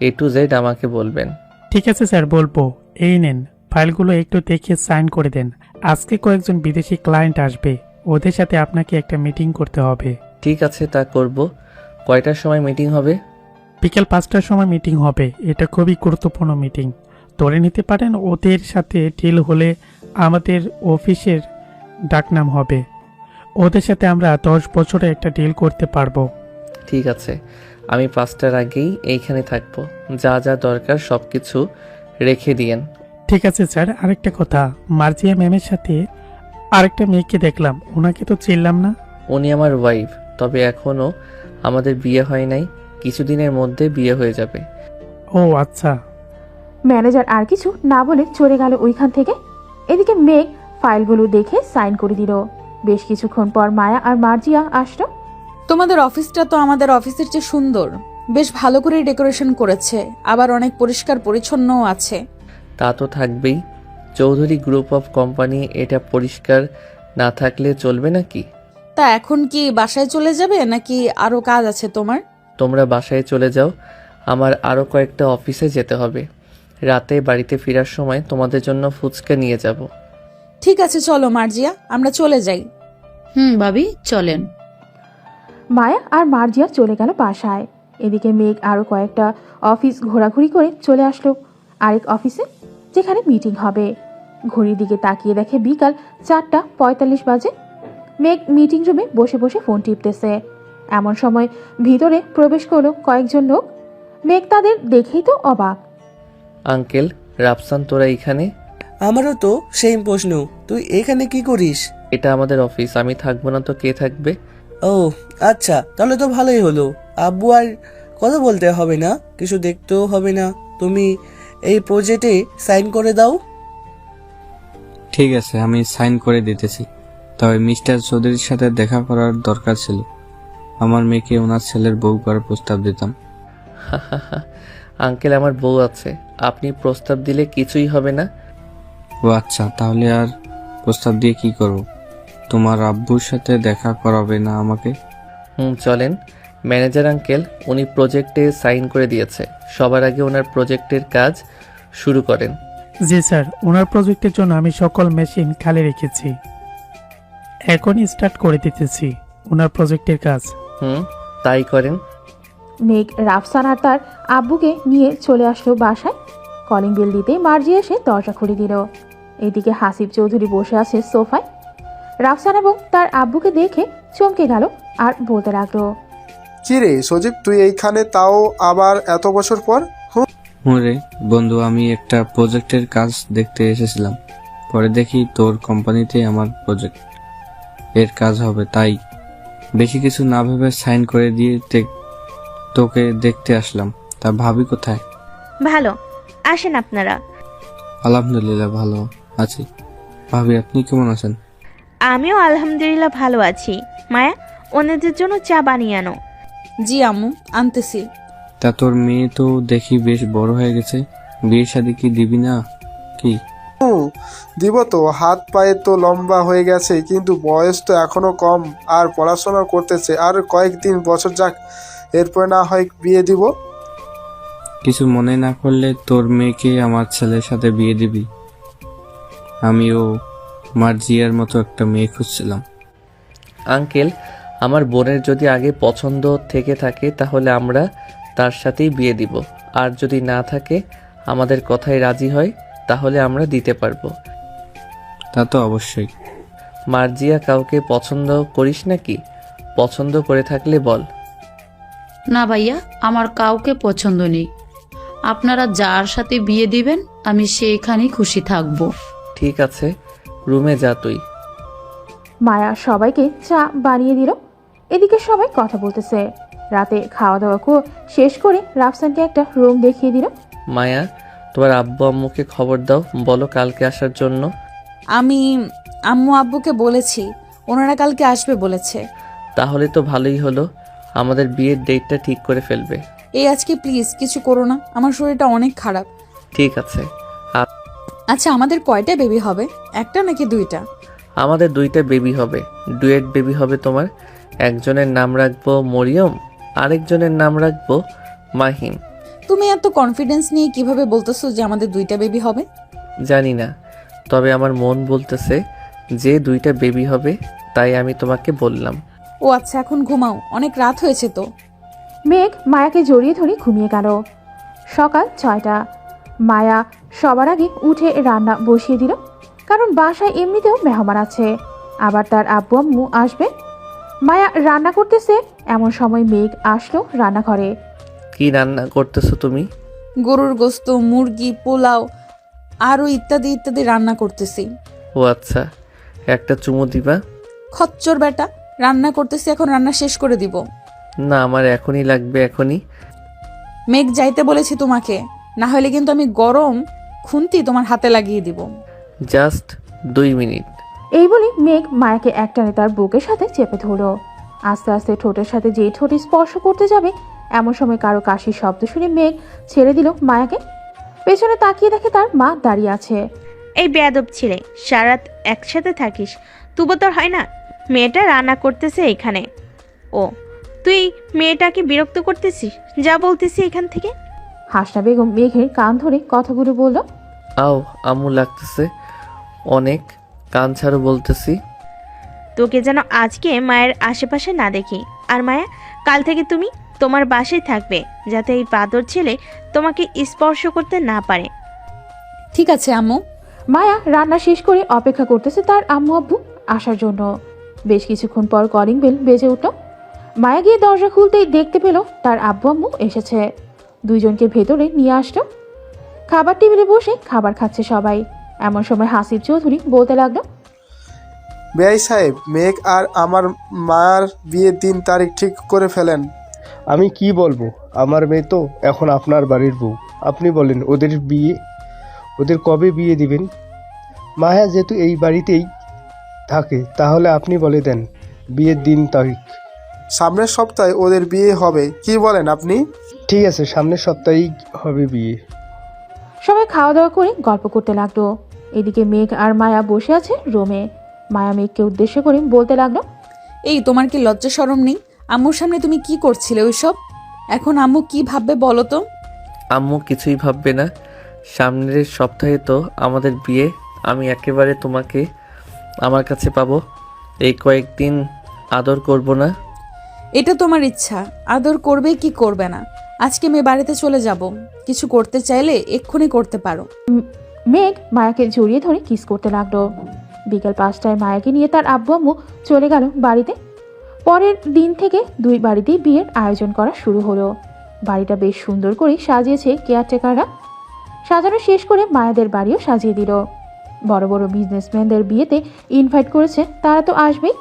A to Z আমাকে বলবেন। ঠিক আছে স্যার, বলবো। এই নেন, ফাইলগুলো একটু দেখে সাইন করে দেন। আজকে কয়েকজন বিদেশি ক্লায়েন্ট আসবে, ওদের সাথে আপনাকে একটা মিটিং করতে হবে। ঠিক আছে, তা করব। কয়টার সময় মিটিং হবে? বিকেল 5টার সময় মিটিং হবে। এটা খুবই গুরুত্বপূর্ণ মিটিং। ধরে নিতে পারেন ওদের সাথে ডিল হলে আমাদের অফিসের ডাকনাম হবে। ওদের সাথে আমরা 10 বছরে একটা ডিল করতে পারবো। ঠিক আছে, আমি 5টার আগেই এইখানে থাকবো। যা যা দরকার সব কিছু রেখে দিয়েন। ঠিক আছে স্যার। আরেকটা কথা, মার্জিয়া ম্যামের সাথে আরেকটা মেয়েকে দেখলাম, ওনাকে তো চিনলাম না। উনি আমার ওয়াইফ, তবে এখনও আমাদের বিয়ে হয় নাই। কিছুদিনের মধ্যে বিয়ে হয়ে যাবে। ও আচ্ছা। ম্যানেজার আর কিছু না বলে চলে গেল ওইখান থেকে। এদিকে মেঘ ফাইলগুলো দেখে সাইন করে দিল। বেশ কিছুক্ষণ পর মায়া আর মার্জিয়া আসলো। তোমাদের অফিসটা তো আমাদের অফিসের চেয়ে সুন্দর। বেশ ভালো করে ডেকোরেশন করেছে, আবার অনেক পরিষ্কার পরিচ্ছন্নও আছে। তা তো থাকবেই। চৌধুরী গ্রুপ অফ কোম্পানি, এটা পরিষ্কার না থাকলে চলবে নাকি? তা এখন কি বাসায় চলে যাবে নাকি আরো কাজ আছে তোমার? তোমরা বাসায় চলে যাও, আমার আরও কয়েকটা অফিসে যেতে হবে। রাতে বাড়িতে ফেরার সময় তোমাদের জন্য ফুচকা নিয়ে যাব। ঠিক আছে, চলো মার্জিয়া, আমরা চলে যাই। ভাবি, চলেন। মায়া আর মার্জিয়া চলে গেল বাসায়। এদিকে মেঘ আরো কয়েকটা অফিস ঘোরাঘুরি করে চলে আসলো আরেক অফিসে, যেখানে মিটিং হবে। ঘড়ির দিকে তাকিয়ে দেখে বিকাল 4:45 বাজে। মেঘ মিটিং রুমে বসে বসে ফোন টিপতেছে। এমন সময় ভিতরে প্রবেশ করলো কয়েকজন লোক। মেঘ তাদের দেখেই তো অবাক। আঙ্কেল, রাফসান, তোরা এখানে? আমারও তো সেম প্রশ্ন, তুই এখানে কি করিস? এটা আমাদের অফিস, আমি থাকবো না তো কে থাকবে? ও আচ্ছা, তাহলে তো ভালোই হলো। আব্বু আর কথা বলতে হবে না, কিছু দেখতেও হবে না। তুমি এই প্রজেক্টে সাইন করে দাও। ঠিক আছে, আমি সাইন করে দিতেছি। তবে মিস্টার চৌধুরীর সাথে দেখা করার দরকার ছিল। আমার মেয়েকে ওনার ছেলের বউ করার প্রস্তাব দিতাম। আঙ্কেল, আমার বউ আছে, আপনি প্রস্তাব দিলে কিছুই হবে না। ও আচ্ছা, তাহলে আর প্রস্তাব দিয়ে কি করব? তোমার আব্বুর সাথে দেখা করাবে না আমাকে? চলেন। ম্যানেজার আঙ্কেল, উনি প্রজেক্টে সাইন করে দিয়েছে। সবার আগে ওনার প্রজেক্টের কাজ শুরু করেন। জি স্যার, ওনার প্রজেক্টের জন্য আমি সকল মেশিন খালি রেখেছি। এখনই স্টার্ট করে দিতেছি ওনার প্রজেক্টের কাজ। তাই করেন। মেঘ রাফসান আর তার আব্বুকে নিয়ে চলে আসলো বাসায়। কলিং বেল দিতে মার্জি এসে দরজা খুলে দিল। এদিকে হাসিব চৌধুরী বসে আছে সোফায়। রাফসান এবং তার আব্বুকে দেখে চমকে গেল আর বলতে লাগলো, কি রে সজীব, তুই এইখানে, তাও আবার এত বছর পর? রে বন্ধু, আমি একটা প্রজেক্টের কাজ দেখতে এসেছিলাম, পরে দেখি তোর কোম্পানিতে আমার প্রজেক্ট এর কাজ হবে, তাই বেশি কিছু না ভেবে সাইন করে দিয়ে তোকে দেখতে আসলাম। তা ভাবি কোথায়? ভালো, আসেন আপনারা। আলহামদুলিল্লাহ ভালো আছি। ভাবি আপনি কেমন আছেন? আমিও আলহামদুলিল্লাহ ভালো আছি। মায়া, ওনাদের জন্য চা বানিয়ে আনো। জি আম্মু, আনতেছি। তা তোর মেয়ে তো দেখি বেশ বড় হয়ে গেছে, বিয়ে শাদী কি দিবি না কি? দিব তো, হাত পায়ে তো লম্বা হয়ে গেছে, কিন্তু বয়স তো এখনো কম, আর পড়াশোনা করতেছে। আর কয়েকদিন বছর যাক, এরপর না হয় বিয়ে দিব। কিছু মনে না করলে তোর মেয়েকে আমার ছেলের সাথে বিয়ে দিবি? আমিও মার্জিয়ার মতো একটা মেয়ে খুঁজছিলাম। আঙ্কেল, আমার বোনের যদি আগে পছন্দ থেকে থাকে তাহলে আমরা তার সাথেই বিয়ে দিব, আর যদি না থাকে, আমাদের কথায় রাজি হয়, তাহলে আমরা দিতে পারবো। তা তো অবশ্যই। মার্জিয়া, কাউকে পছন্দ করিস নাকি? পছন্দ করে থাকলে বল। না ভাইয়া, আমার কাউকে পছন্দ নেই। আপনারা যার সাথে বিয়ে দিবেন আমি সেইখানেই খুশি থাকব। ঠিক আছে, রুমে যা তুই। মায়া সবাইকে চা বানিয়ে দিল। এদিকে সবাই কথা বলতেছে। রাতে খাওয়া দাওয়া শেষ করে রাফসানকে একটা রুম দেখিয়ে দিল। মায়া, তোমার আব্বু আম্মুকে খবর দাও, বলো কালকে আসার জন্য। আমি আম্মু আব্বুকে বলেছি, ওনারা কালকে আসবে বলেছে। তাহলে তো ভালোই হলো, আমাদের বিয়ের ডেটটা ঠিক করে ফেলবে। এই আজকে প্লিজ কিছু করো না, আমার শরীরটা অনেক খারাপ। ঠিক আছে। আচ্ছা, আমাদের কয়টা বেবি হবে? একটা নাকি দুইটা? আমাদের দুইটা বেবি হবে, ডুয়েট বেবি হবে তোমার। একজনের নাম রাখবো মরিয়ম, আরেকজনের নাম রাখবো মাহিম। তুমি এত কনফিডেন্স নিয়ে কিভাবে বলতেছো যে আমাদের দুইটা বেবি হবে? জানি না, তবে আমার মন বলতেছে যে দুইটা বেবি হবে, তাই আমি তোমাকে বললাম। ও আচ্ছা, এখন ঘুমাও, অনেক রাত হয়েছে তো। মেঘ মায়াকে জড়িয়ে ধরে ঘুমিয়ে গেল। সকাল 6টা। মায়া সবার আগে উঠে রান্না বসিয়ে দিল, কারণ বাসায় এমনিতেও মেহমান আছে, আবার তার আব্বু আম্মু আসবে। মায়া রান্না করতেছে, এমন সময় মেঘ আসলো রান্নাঘরে। কি রান্না করতেছো তুমি? গরুর গোস্ত, মুরগি, পোলাও আরও ইত্যাদি ইত্যাদি রান্না করতেছি। ও আচ্ছা, একটা চুমু দিবা? খচ্চর বেটা, রান্না করতেছি, এখন রান্না শেষ করে দিব। না, আমার এখনই লাগবে, এখনই। মেঘ যাইতে বলেছি তোমাকে, না হলে কিন্তু আমি গরম খুন্তি তোমার হাতে লাগিয়ে দিব। Just 2 minute. এই বলে মেঘ মায়াকে একটানে তার বুকের সাথে চেপে ধরল। আস্তে আস্তে ঠোঁটের সাথে যেই ঠোঁট স্পর্শ করতে যাবে, এমন সময় কারো কাশির শব্দ শুনে মেঘ ছেড়ে দিল মায়াকে। পেছনে তাকিয়ে দেখে তার মা দাঁড়িয়ে আছে। এই বেয়াদব ছেলে, সারাত একসাথে থাকিস, তবু তোর হয় না? মেয়েটা রান্না করতেছে এখানে। ও, তুই মেয়েটাকে বিরক্ত করতেছিস? যা বলতেছি এখান থেকে। হাসনা বেগম মেঘের কান ধরে কথাগুলো বলল। আও, আম্মু লাগতেছে অনেক, কান ছাড়ো বলতেছি। তোকে যেন আজকে মায়ের আশেপাশে না দেখি। আর মায়া, কাল থেকে তুমি তোমার বাসায় থাকবে, যাতে এই বাদর ছেলে তোমাকে স্পর্শ করতে না পারে। ঠিক আছে আম্মু। মায়া রান্না শেষ করে অপেক্ষা করতেছে তার আম্মু আব্বু আসার জন্য। বেশ কিছুক্ষণ পর কলিং বেল বেজে উঠল। মায়া গিয়ে দরজা খুলতেই দেখতে পেল তার আব্বু আম্মু এসেছে। দুইজনকে ভেতরে নিয়ে আসলো। খাবার টেবিলে বসে খাবার খাচ্ছে সবাই। এমন সময় হাসিব চৌধুরী বলতে লাগলো, বেআই সাহেব, মেঘ আর আমার মায়ের বিয়ের দিন তারিখ ঠিক করে ফেলেন। আমি কি বলবো, আমার মেয়ে তো এখন আপনার বাড়ির বউ। আপনি বলেন ওদের কবে বিয়ে দিবেন? মায়া যেহেতু এই বাড়িতেই থাকে, তাহলে আপনি বলে দেন বিয়ের দিন তারিখ। সামনের সপ্তাহে ওদের বিয়ে হবে, কি বলেন আপনি? ঠিক আছে, সামনের সপ্তাহেই হবে বিয়ে। সবাই খাওয়া দাওয়া করে গল্প করতে লাগলো। এদিকে মেঘ আর মায়া বসে আছে রুমে। মায়া মেঘকে উদ্দেশ্য করে বলতে লাগলো, এই তোমার কি লজ্জা শরম নেই? আম্মুর সামনে তুমি কি করছিলে ওইসব? এখন আম্মু কি ভাববে বলো তো? আম্মু কিছুই ভাববে না, সামনের সপ্তাহে তো আমাদের বিয়ে, আমি একেবারে তোমাকে আমার কাছে পাবো। এই কয়েকদিন আদর করব না? এটা তোমার ইচ্ছা, আদর করবে কি করবে না। আজকে মেয়ে বাড়িতে চলে যাব, কিছু করতে চাইলে এক্ষুনি করতে পারো। মেঘ মায়াকে জড়িয়ে ধরে কিস করতে লাগলো। বিকেল 5টায় মায়াকে নিয়ে তার আব্বু আম্মু চলে গেল বাড়িতে। পরের দিন থেকে দুই বাড়িতেই বিয়ের আয়োজন করা শুরু হলো। বাড়িটা বেশ সুন্দর করে সাজিয়েছে কেয়ারটেকাররা। সাজানো শেষ করে মায়াদের বাড়িও সাজিয়ে দিল। বড় বড় বিজনেসম্যানদের বিয়েতে ইনভাইট করেছে, তারা তো আসবেই।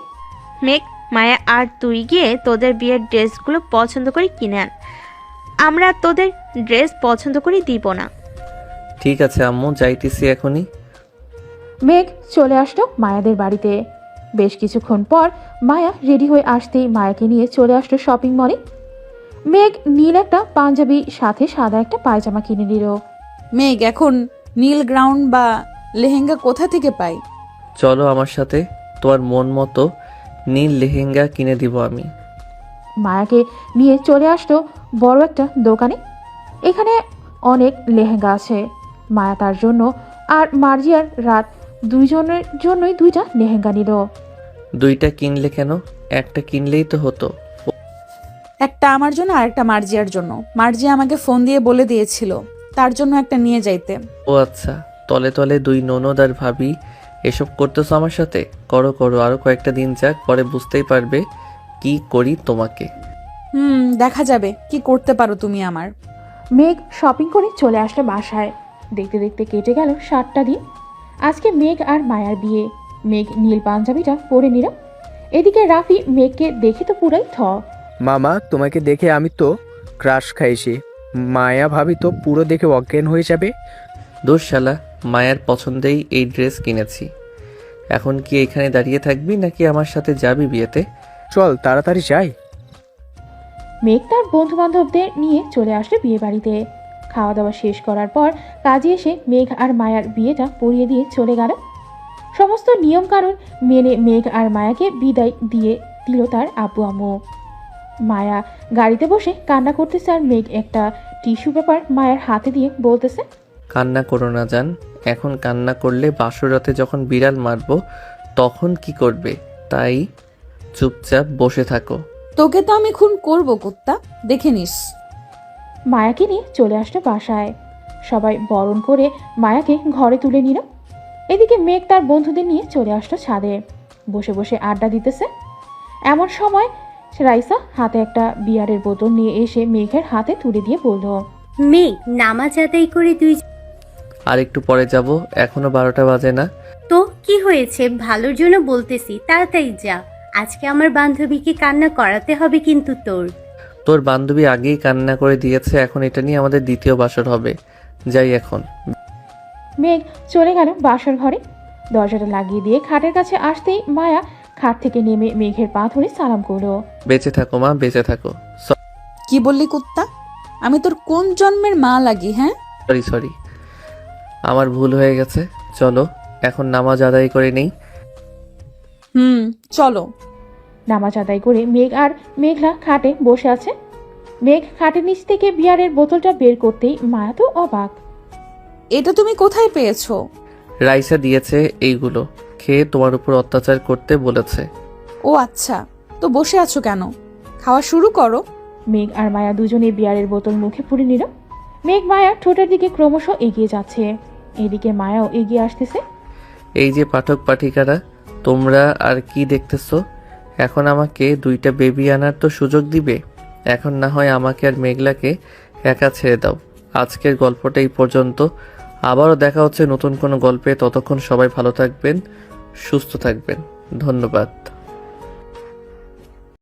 মেঘ, মায়া আর তুই গিয়ে তোদের বিয়ের ড্রেসগুলো পছন্দ করে কিনে আন। আমরা তোদের ড্রেস পছন্দ করে দিব না। ঠিক আছে আম্মু, যাইতেছি এখনই। মেঘ চলে আসলো মায়াদের বাড়িতে। বেশ কিছুক্ষণ পর মায়া রেডি হয়ে আসতেই মায়াকে নিয়ে চলে আসলো শপিং মলে। মেঘ নীল একটা পাঞ্জাবি সাথে সাদা একটা পায়জামা কিনে নিল। মেঘ, এখন নীল গ্রাউন্ড বা লেহেঙ্গা কোথা থেকে পাই? চলো আমার সাথে, তোমার মন মতো নীল লেহেঙ্গা কিনে দিব আমি। মায়াকে নিয়ে চলে আসলো বড় একটা দোকানে। এখানে অনেক লেহেঙ্গা আছে। মায়া তার জন্য আর মার্জিয়ার রাত দুইজনের জন্যই দুইটা লেহেঙ্গা নিল। দুইটা কিনলে কেন? একটা কিনলেই তো হতো। একটা আমার জন্য আর একটা মার্জিয়ার জন্য। মার্জিয়া আমাকে ফোন দিয়ে বলে দিয়েছিল তার জন্য একটা নিয়ে যাইতে। ও আচ্ছা, তলে তলে দুই ননদ আর ভাবি এসব করতেছো আমার সাথে? করো করো, আরো কয়েকটা দিন যাক, পরে বুঝতেই পারবে কি করি তোমাকে। দেখা যাবে কি করতে পারো তুমি আমার। মেঘ শপিং করে চলে আসলো বাসায়। দেখতে দেখতে কেটে গেল 7টা দিন। আজকে মেঘ আর মায়ার বিয়ে। মেঘ নীল পাঞ্জাবিটা পরে নিল। এদিকে রাফি মেঘকে দেখে তো পুরাই থ। মামা, তোমাকে দেখে আমি তো ক্রাশ খাইছি। মায়া ভাবি তো পুরো দেখে অজ্ঞান হয়ে যাবে। দোষ শালা, মায়ের পছন্দেই এই ড্রেস কিনেছি। এখন কি এখানে দাঁড়িয়ে থাকবি নাকি আমার সাথে যাবি বিয়েতে? চল তাড়াতাড়ি যাই। মেঘ তার বন্ধু বান্ধবদের নিয়ে চলে আসলো বিয়ে বাড়িতে। খাওয়া দাওয়া শেষ করার পর কাজে এসে মেঘ আর মায়ার বিয়েটা পড়িয়ে দিয়ে চলে গেল। সমস্ত নিয়ম কানুন মেনে মেঘ আর মায়াকে বিদায় দিয়ে দিল তার আব্বু আম্মু। মায়া গাড়িতে বসে কান্না করতেছে আর মেঘ একটা টিস্যু পেপার মায়ের হাতে দিয়ে বলতেছে, কান্না করো না জান, এখন কান্না করলে বাসর রাতে যখন বিড়াল মারবো তখন কি করবে? তাই চুপচাপ বসে থাকো। তোকে তো আমি খুন করব কুত্তা, দেখে নিস। মায়াকে নিয়ে চলে আসলো বাসায়। সবাই বরণ করে মায়াকে ঘরে তুলে নিল। এদিকে মেঘ তার বন্ধুদের নিয়ে চলে আসলো ছাদে। বসে বসে আড্ডা দিতেছে। এমন সময় রাইসা হাতে একটা বিয়ারের বোতল নিয়ে এসে মেঘের হাতে তুলে দিয়ে বলল, মেঘ, নামাজ আদায় করে তুই। আর একটু পরে যাব, এখনো 12টা বাজে না। তো কি হয়েছে? ভালোর জন্য বলতেছি, তাড়াতাড়ি যা। আজকে আমার বান্ধবীকে কান্না করাতে হবে কিন্তু তোর। তোর বান্ধবী আগেই কান্না করে দিয়েছে, এখন এটা নিয়ে আমাদের দ্বিতীয় বাসর হবে। যাই এখন। মেঘ চলে গেল বাসর ঘরে। দরজাটা লাগিয়ে দিয়ে খাটের কাছে আসতেই মায়া খাট থেকে নেমে মেঘের পা ধরে সালাম করলো। বেঁচে থাকো মা, বেঁচে থাকো। কি বললি কুত্তা? আমি তোর কোন জন্মের মা লাগি? হ্যাঁ, সরি, আমার ভুল হয়ে গেছে। চলো এখন নামাজ আদায় করে নেই। চলো। নামাজ আদায় করে মেঘ আর মেঘলা খাটে বসে আছে। মেঘ খাটের নিচ থেকে বিয়ারের বোতলটা বের করতেই মায়া তো অবাক। এটা তুমি কোথায় পেয়েছো? রাইসা দিয়েছে, এইগুলো খেয়ে তোমার উপর অত্যাচার করতে বলেছে। ও আচ্ছা, তো বসে আছো কেন? খাওয়া শুরু করো। মেঘ আর মায়া দুজনে বিয়ারের বোতল মুখে পুরে নিল। মেঘ মায়ার ঠোঁটের দিকে ক্রমশ এগিয়ে যাচ্ছে। এদিকে মায়াও এগিয়ে আসতেছে। এই যে পাঠক পাঠিকারা, তোমরা আর কি দেখতেছো? এখন আমাকে 2টা বেবি আনার তো সুযোগ দিবে। এখন না হয় আমাকে আর মেঘলাকে একা ছেড়ে দাও। আজকের গল্পটা এই পর্যন্ত। আবারও দেখা হচ্ছে নতুন কোনো গল্পে। ততক্ষণ সবাই ভালো থাকবেন, সুস্থ থাকবেন। ধন্যবাদ।